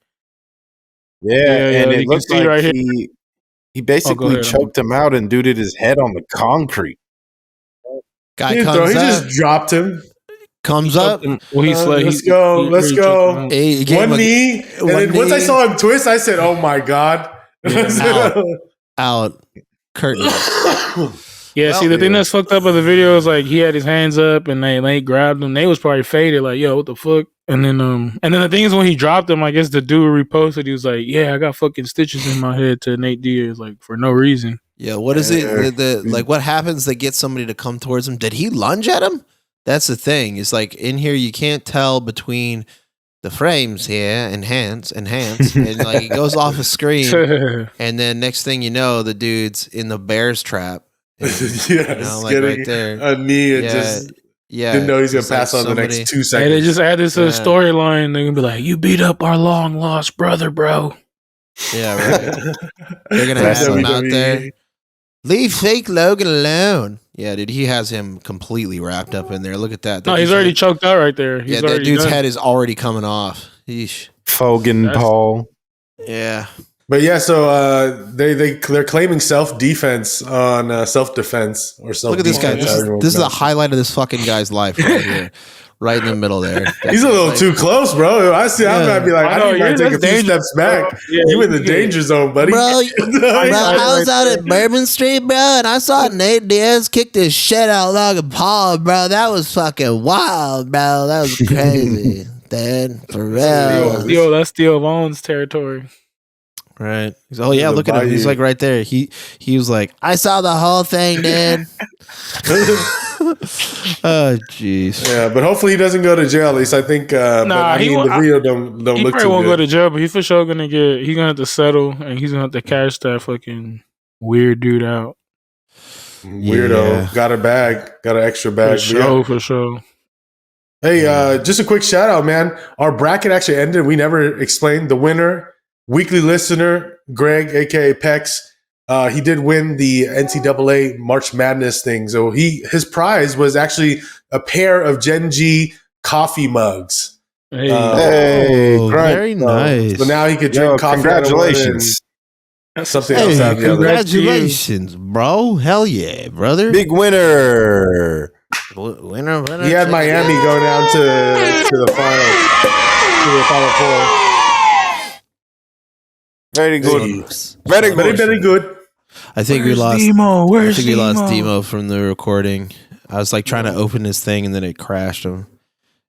And you it can looks see like right here. he basically ahead. choked him out and duded his head on the concrete. Guy He comes up. just dropped him. Comes up. Well, Let's go. He gave him One knee, and then once I saw him twist, I said, "Oh my god!" out curtain. Yeah, see, the thing that's fucked up of the video is like he had his hands up and Nate grabbed him. Nate was probably faded, like, yo, what the fuck? And then the thing is when he dropped him, I guess the dude reposted, he was like, yeah, I got fucking stitches in my head to Nate Diaz, like, for no reason. Yeah, what is it? Like, what happens that gets somebody to come towards him? Did he lunge at him? That's the thing. It's like in here you can't tell between the frames here and hands, and like it goes off a screen, and then next thing you know, the dude's in the bear's trap. And, like right there, a knee, and just didn't know he's gonna pass on the next 2 seconds. Hey, they just add this to the storyline. They're gonna be like, "You beat up our long lost brother, bro." Yeah, right. They're gonna have him out there. Leave fake Logan alone. Yeah, dude, he has him completely wrapped up in there. Look at that. No, he's already choked out right there. He's that dude's done. head is already coming off. Yeesh. Fogan Paul. Yeah. But yeah, so they're claiming self-defense on self-defense or self. Look at this guy. This is the highlight of this fucking guy's life right here. Right in the middle there. He's a little too close, bro. I see. I'm gonna be like, I need to take a few steps back. You in the danger zone, buddy. Bro, I was out at Bourbon Street, bro, and I saw Nate Diaz kick this shit out Logan Paul, bro. That was fucking wild, bro. That was crazy, dude. For real. Yo, that's Theo Vaughn's territory. Right. Oh yeah, look at him. He's like right there. He was like, I saw the whole thing, dude. Oh jeez. Yeah, but hopefully he doesn't go to jail. At least I think. The video don't look too good. He probably won't go to jail, but he's for sure gonna get. He's gonna have to settle, and he's gonna have to cash that fucking weird dude out. Weirdo got a bag, got an extra bag. For sure. Hey, just a quick shout out, man. Our bracket actually ended. We never explained the winner. Weekly listener, Greg, aka Pex, he did win the NCAA March Madness thing. So his prize was actually a pair of Gen G coffee mugs. Hey, great. Very nice. So now he could drink coffee. Congratulations. Something else out there. Congratulations, bro. Hell yeah, brother. Big winner. Winner. He had Miami go down to the Final Four. Very good. Very good. I think we lost Demo. I think we lost Demo from the recording. I was like trying to open his thing and then it crashed him.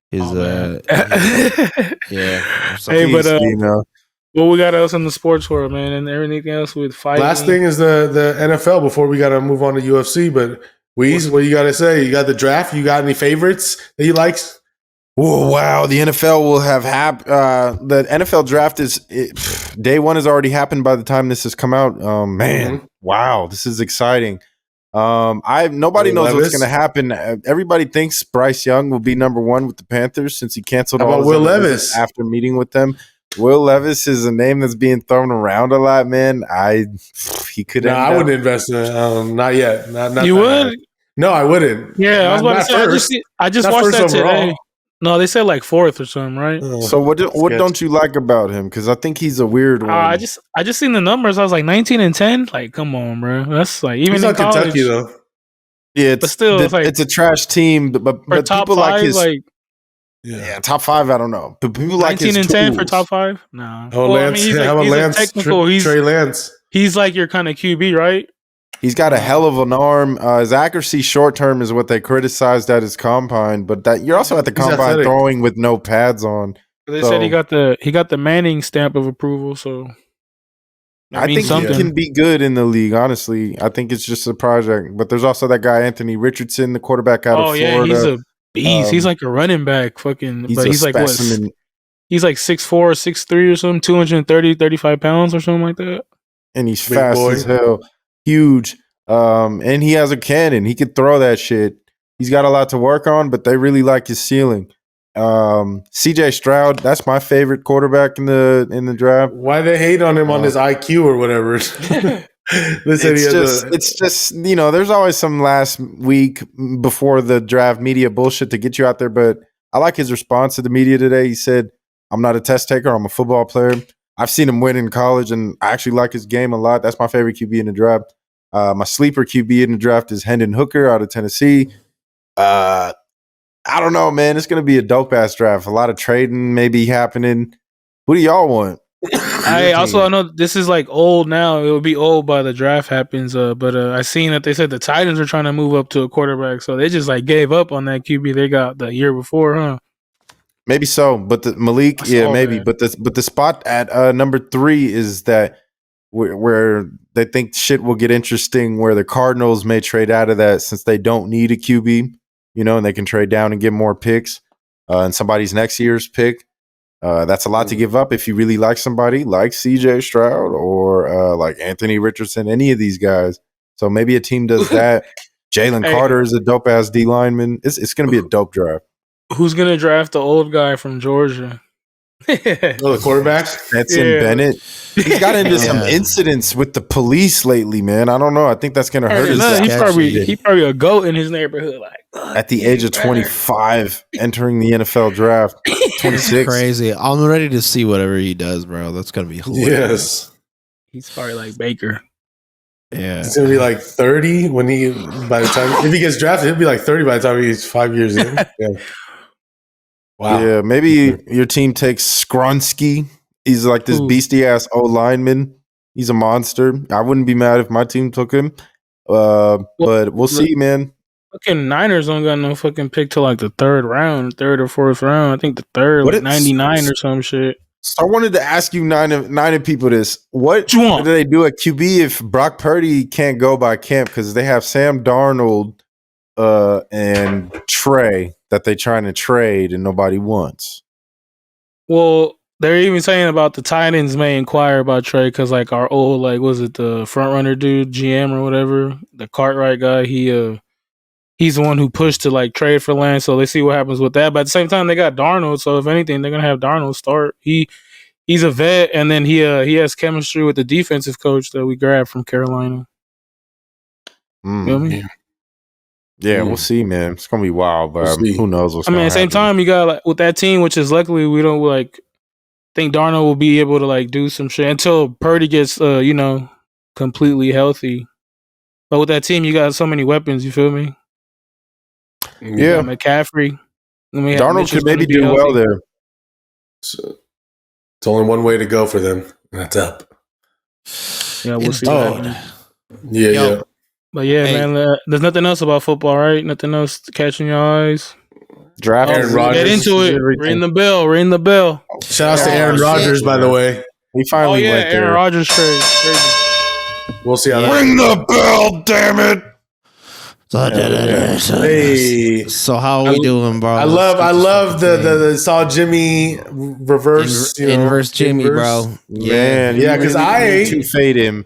His yeah. Hey, but what we got else in the sports world, man, and everything else with fighting. Last thing is the NFL before we got to move on to UFC. But Weez, what you got to say? You got the draft. You got any favorites that you like? Oh wow! The NFL will have the NFL draft day one has already happened by the time this has come out. Man, wow, this is exciting. Nobody knows what's going to happen. Everybody thinks Bryce Young will be number one with the Panthers since he canceled all his Will Levis after meeting with them. Will Levis is a name that's being thrown around a lot, man. He could. No, I wouldn't invest in it. Not yet. Not You that would? high. No, I wouldn't. Yeah, I was about to say. First. I just Not watched first that overall. today. No, they said like fourth or something, right? So what don't you like about him? Because I think he's a weird one. I just seen the numbers. I was like 19 and 10. Like, come on, bro. That's like even He's in on college. Kentucky though. Yeah, but still, it's like it's a trash team. But top people five, like his like yeah, top five. I don't know. But people like 19 his and 10 tools. for top five. No, Oh, well, Lance. I mean, How about he's Lance? a technical. Trey Lance. He's like your kind of QB, right? He's got a hell of an arm. His accuracy short term is what they criticized at his combine, but that you're also at the combine athletic. throwing with no pads on. They said he got the Manning stamp of approval. So I think he can be good in the league. Honestly, I think it's just a project. But there's also that guy Anthony Richardson, the quarterback out of Florida. He's a beast. He's like a running back. Fucking, he's like specimen. what? He's like 6'4", 6'3" or something. 230, 35 pounds or something like that. And he's fast as hell. Huge. And he has a cannon. He could throw that shit. He's got a lot to work on, but they really like his ceiling. CJ Stroud, that's my favorite quarterback in the draft. Why they hate on him on his IQ or whatever? It's just there's always some last week before the draft media bullshit to get you out there, but I like his response to the media today. He said, "I'm not a test taker. I'm a football player. I've seen him win in college, and I actually like his game a lot. That's my favorite QB in the draft. My sleeper QB in the draft is Hendon Hooker out of Tennessee. I don't know, man. It's going to be a dope-ass draft. A lot of trading maybe happening. What do y'all want? I know this is like old now. It will be old by the draft happens. But I seen that they said the Titans are trying to move up to a quarterback, so they just like gave up on that QB they got the year before, huh? Maybe so, but the Malik, maybe. That. But the spot at number 3 is that where they think shit will get interesting. Where the Cardinals may trade out of that since they don't need a QB, and they can trade down and get more picks and somebody's next year's pick. That's a lot to give up if you really like somebody like CJ Stroud or like Anthony Richardson, any of these guys. So maybe a team does that. Jalen Carter is a dope ass D lineman. It's going to be a dope draft. Who's gonna draft the old guy from Georgia? The quarterback? Stetson Bennett. He's got into some incidents with the police lately, man. I don't know. I think that's gonna hurt his He probably a GOAT in his neighborhood. Like at the age of 25, entering the NFL draft. 26. Crazy. I'm ready to see whatever he does, bro. That's gonna be hilarious. Yes. He's probably like Baker. Yeah. He's gonna be like 30 by the time if he gets drafted, he'll be like 30 by the time he's 5 years in. Yeah. Wow. Yeah, maybe your team takes Skrunsky. He's like this beastie ass old lineman. He's a monster. I wouldn't be mad if my team took him. But we'll see, man. Fucking Niners don't got no fucking pick till like the third or fourth round. I think the third, like 99 or some shit. So I wanted to ask you nine of people this. What do they do at QB if Brock Purdy can't go by camp because they have Sam Darnold and Trey that they trying to trade and nobody wants? Well, they're even saying about the Titans may inquire about Trey because like our old was it the front runner dude GM or whatever, the Cartwright guy, he's the one who pushed to like trade for Lance, so they see what happens with that. But at the same time, they got Darnold, so if anything, they're gonna have Darnold start. He's a vet, and then he has chemistry with the defensive coach that we grabbed from Carolina. You know what I mean? Yeah, we'll see, man. It's gonna be wild, but who knows what's going to happen. At the same time, you got with that team, which is luckily we don't think Darnold will be able to do some shit until Purdy gets completely healthy. But with that team, you got so many weapons. You feel me? Yeah, McCaffrey. Darnold could maybe do well there. So, it's only one way to go for them. That's up. Yeah, we'll see. Yeah. But man, there's nothing else about football, right? Nothing else catching your eyes. Draft Aaron Rodgers. Get into it. Ring the bell. Shout out to Aaron Rodgers, by the way. He finally went there. Aaron Rodgers trade. We'll see how that ring the bell, damn it. Hey. So how are we doing, bro? I love the saw Jimmy reverse inverse Jimmy, bro. Man, because I to fade him.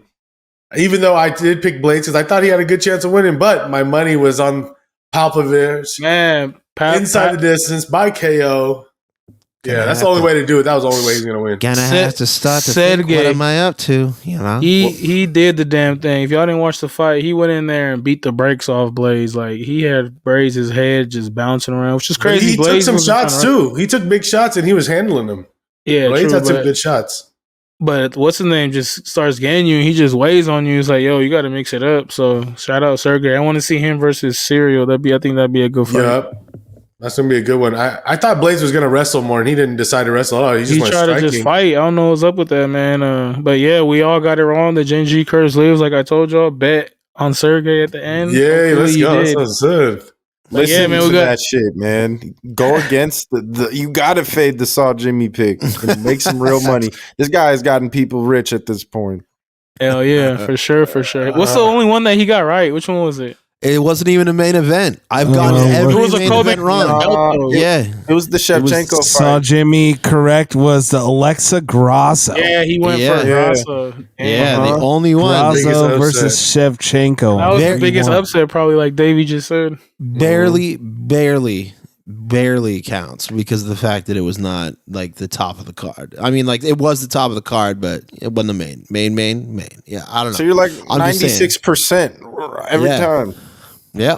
Even though I did pick Blake because I thought he had a good chance of winning, but my money was on Palpovich. Man, inside the distance by KO. Yeah, that's the only way to do it. That was the only way he's gonna win. Gonna have to start to think, Sergey. what am I up to? You know, He did the damn thing. If y'all didn't watch the fight, he went in there and beat the brakes off Blaze. Like he had Blaze's head just bouncing around, which is But crazy. he Blaze took some was shots kinda- too. He took big shots and he was handling them. Yeah, Blaze true, had some but- good shots. But what's his name just starts getting you and he just weighs on you. It's like, yo, you got to mix it up. So shout out Sergey. I want to see him versus Serial. I think that'd be a good fight. Yep. That's gonna be a good one. I thought Blaze was gonna wrestle more and he didn't decide to wrestle. Oh, he just went tried striking. to just fight. I don't know what's up with that, man. But yeah, we all got it wrong. The Gen G curse lives, like I told y'all. Bet on Sergey at the end. Yeah, Hopefully let's you go. did. That's good. Listen yeah, man, to we got- that shit, man. Go against the you gotta fade the Saw Jimmy pick and make some real money. This guy has gotten people rich at this point. Hell yeah, for sure. What's the only one that he got right? Which one was it? it wasn't even a main event. I've gotten it every was a main Kobe event wrong. Yeah, It was the Shevchenko Saw fight. Jimmy correct was the Alexa Grasso. Yeah, he went Yeah. for Yeah. Grasso. yeah, Uh-huh. the only one. Biggest Grasso upset. versus Shevchenko. That was Very the biggest one. upset, probably, like Davey just said. barely counts because of the fact that it was not like the top of the card. I mean, like it was the top of the card, but it wasn't the main. Yeah, I don't know. So you're like I'm just saying. 96% every Yeah. time. Yeah.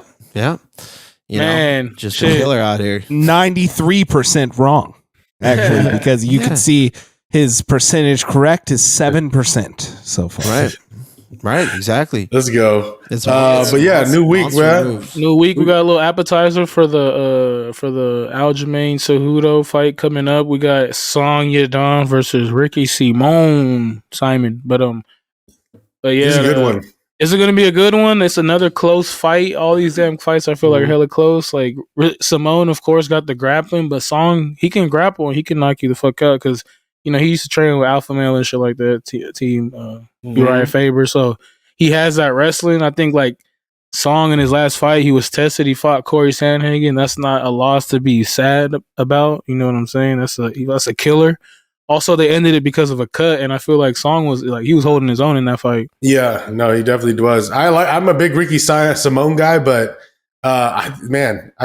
You Man, know, just shit. a killer out here. 93% wrong, actually, because you Yeah. can see his percentage correct is 7% so far. Right, exactly. Let's go. It's But yeah, new week, monster man. move. New week, we got a little appetizer for the Aljamain Cejudo fight coming up. We got Song Yadon versus Ricky Simon. But yeah, It's a good one. Is it going to be a good one? It's another close fight. All these damn fights I feel like are hella close. Like Simone, of course, got the grappling, but Song, he can grapple and he can knock you the fuck out because he used to train with Alpha Male and shit like that. Team Uriah Faber, so he has that wrestling. I think like Song in his last fight, he was tested. He fought Corey Sandhagen. That's not a loss to be sad about. You know what I'm saying? That's a killer. Also, they ended it because of a cut, and I feel like Song was like he was holding his own in that fight. Yeah, no, he definitely was. I'm a big Ricky Simone guy, but I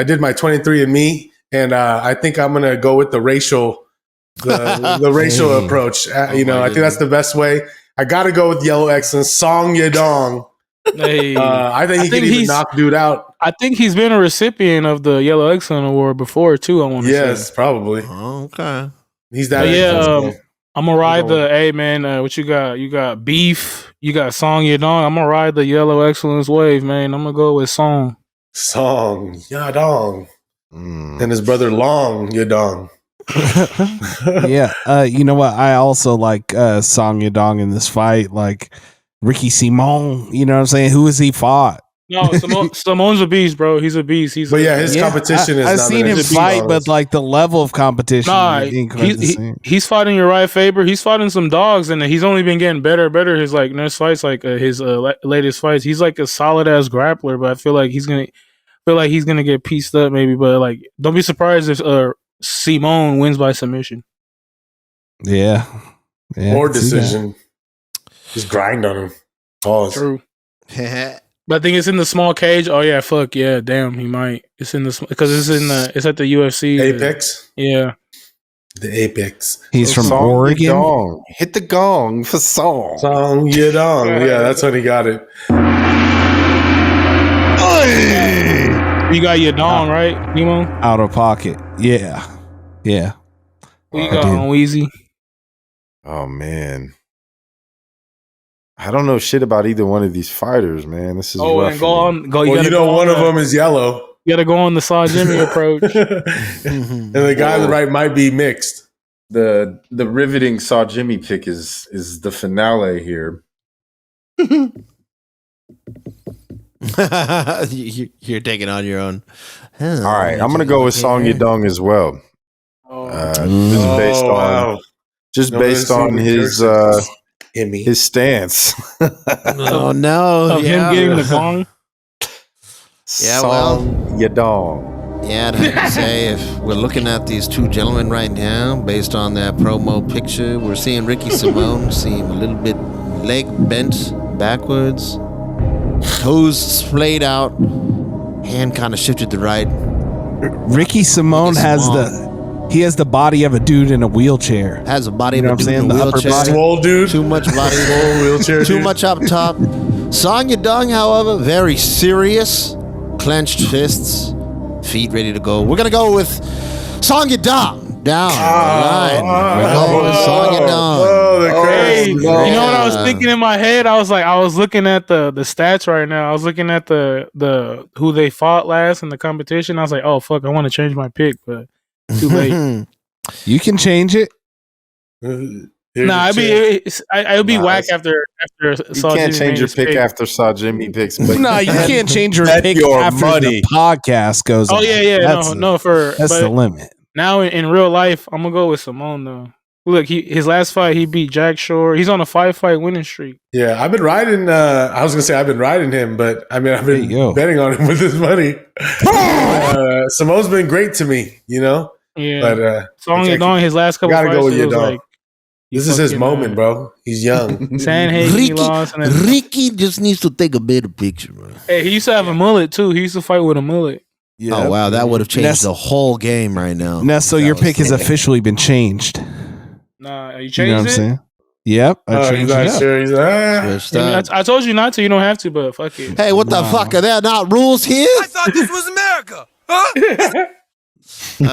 did my 23andMe, and I think I'm gonna go with the racial approach. I think that's the best way. I got to go with Yellow Excellence, Song Yadong. Hey, I think he can even knock dude out. I think he's been a recipient of the Yellow Excellent Award before too. I want to Yes, say. probably. Okay. He's that. But yeah, excellent. I'm gonna ride hey man, what you got? You got beef. You got Song Yadong. I'm gonna ride the Yellow Excellence wave, man. I'm gonna go with Song. Song Yadong and his brother Long Yadong. Yeah, you know what? I also like Song Yadong in this fight. Like Ricky Simon, you know what I'm saying? Who has he fought? No, Simone's a beast, bro. He's a beast. But yeah, his competition is. I've not seen been him as fight, strong but as- like the level of competition. Nah, ain't quite the same. he's fighting Uriah Faber. He's fighting some dogs, and he's only been getting better and better. His like next fights, like his latest fights, he's like a solid ass grappler. But I feel like he's gonna get pieced up maybe. But like, don't be surprised if Simone wins by submission. Yeah, or I can see that. decision. Just grind on him. Pause. True. But I think it's in the small cage. Oh yeah, fuck yeah, damn, he might. It's in the because it's at the UFC. Apex. Yeah. The Apex. He's from Song Oregon. Yadong. Hit the gong for Song. Song Yadong. Yeah, that's when he got it. You got your Dong, right, Nemo? Out of pocket. Yeah. Who you got dude. on Weezy? Oh man. I don't know shit about either one of these fighters, man. This is Oh, rough and for me. Well, you know, one of them is yellow. You gotta go on the Saw Jimmy approach. And the guy on the right might be mixed. The riveting Saw Jimmy pick is the finale here. You're taking on your own. All right, I'm gonna go with Song Yadong as well. Just based on wow. based on his Emmy. his stance. Oh no! Of him getting the gong. Yeah, well. Song Yadong. Yeah, I'd have to say if we're looking at these two gentlemen right now, based on that promo picture, we're seeing Ricky Simone seem a little bit leg bent backwards, toes splayed out, hand kind of shifted to right. Ricky Simone Ricky has Simone. the he has the body of a dude in a wheelchair. Has a body You know of a what I'm dude in saying? a The upper wheelchair. body. Swole dude. Too much body. Swole wheelchair. Too dude. much up top. Song Yadong, however, very serious. Clenched fists. Feet ready to go. We're going to go with Song Yadong. Down the line. We're going with Song Yadong. Oh, the Hey, curse. you know what I was thinking in my head? I was looking at the stats right now. I was looking at the who they fought last in the competition. I was like, oh fuck, I want to change my pick, but too late. You can change it. Nah, it'd be whack after You Saw can't Jimmy change made your his pick after Saw Jimmy picks. But No, you can't change your bet pick your after money. the podcast goes Oh on. yeah, That's that's the limit. now in real life, I'm gonna go with Simone though. Look, his last fight he beat Jack Shore. He's on a 5-fight winning streak. Yeah, I've been riding. I was gonna say I've been riding him, but I mean I've been Hey, yo. betting on him with his money. Simone's been great to me, you know. Yeah, But Song Yadong, his last couple gotta fights, go with it was Yadong. like This is his moment, bro. He's young. Sanhagen he lost, and then, Ricky just needs to take a better picture, bro. hey, he used to have a mullet too. He used to fight with a mullet. Yeah. Oh, wow. That would have changed That's- the whole game right now. Nesto, your pick has officially been changed. Nah, you You know changed what I'm it. saying? Yep, I Oh, he's changed not it up. sure. He's Switched I, mean, up. I told you not to. You don't have to, but fuck it. Hey, what the fuck? Are there not rules here? I thought this was America. Huh? All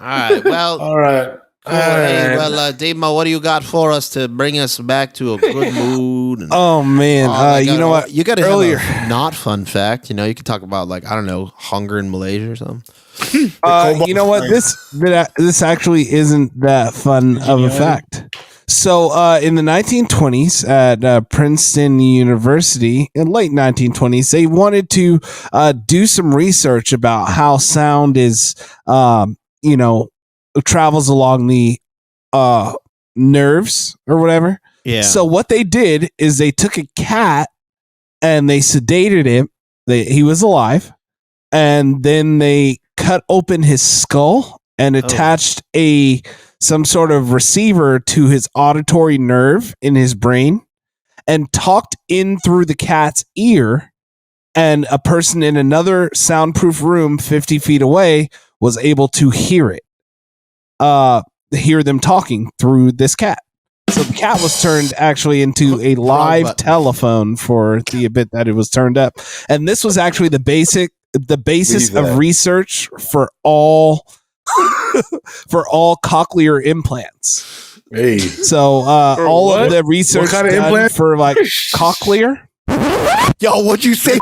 right. Well, all right. cool. Hey, well, Demo, what do you got for us to bring us back to a good mood? And Oh man, you know what? You got to Earlier, have a not fun fact. You know, you could talk about like I don't know, hunger in Malaysia or something. you know what? This actually isn't that fun of a fact. So, in the 1920s at Princeton University, in late 1920s, they wanted to do some research about how sound is, travels along the nerves or whatever. Yeah. So what they did is they took a cat and they sedated him. He was alive, and then they cut open his skull and attached some sort of receiver to his auditory nerve in his brain and talked in through the cat's ear, and a person in another soundproof room 50 feet away was able to hear it. Hear them talking through this cat. So the cat was turned actually into a live telephone for the bit that it was turned up. And this was actually the basis of research for all cochlear implants. Hey. So all what? of the research kind of done implant? for like cochlear. Yo, what'd you say?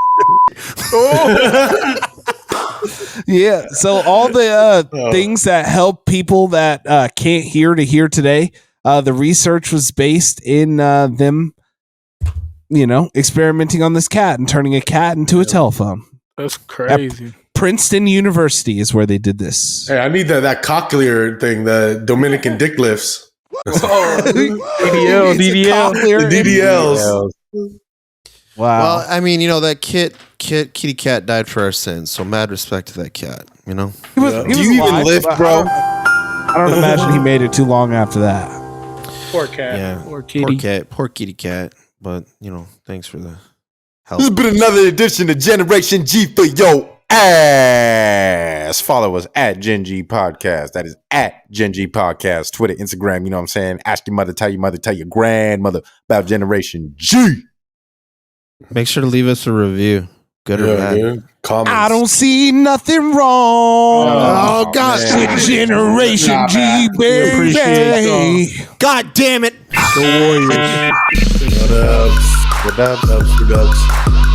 Yeah. So all the things that help people that can't hear to hear today, the research was based in them, experimenting on this cat and turning a cat into a telephone. That's crazy. Princeton University is where they did this. Hey, I need that cochlear thing, the Dominican dick lifts. DDL. The DDLs. Wow. Well, I mean, that kitty cat died for our sins, so mad respect to that cat. He was Do you even alive, live, but bro? I don't imagine he made it too long after that. Poor cat. Yeah, Poor kitty. poor kitty cat. But thanks for the help. This has been another edition of Generation G for your ass. Follow us at Gen G Podcast. That is at Gen G Podcast. Twitter, Instagram, you know what I'm saying? Ask your mother, tell your grandmother about Generation G. Make sure to leave us a review, good or bad. Dude. Comments. I don't see nothing wrong. Oh, God. man. Generation G, appreciate baby. God damn it! What up? What up? What up?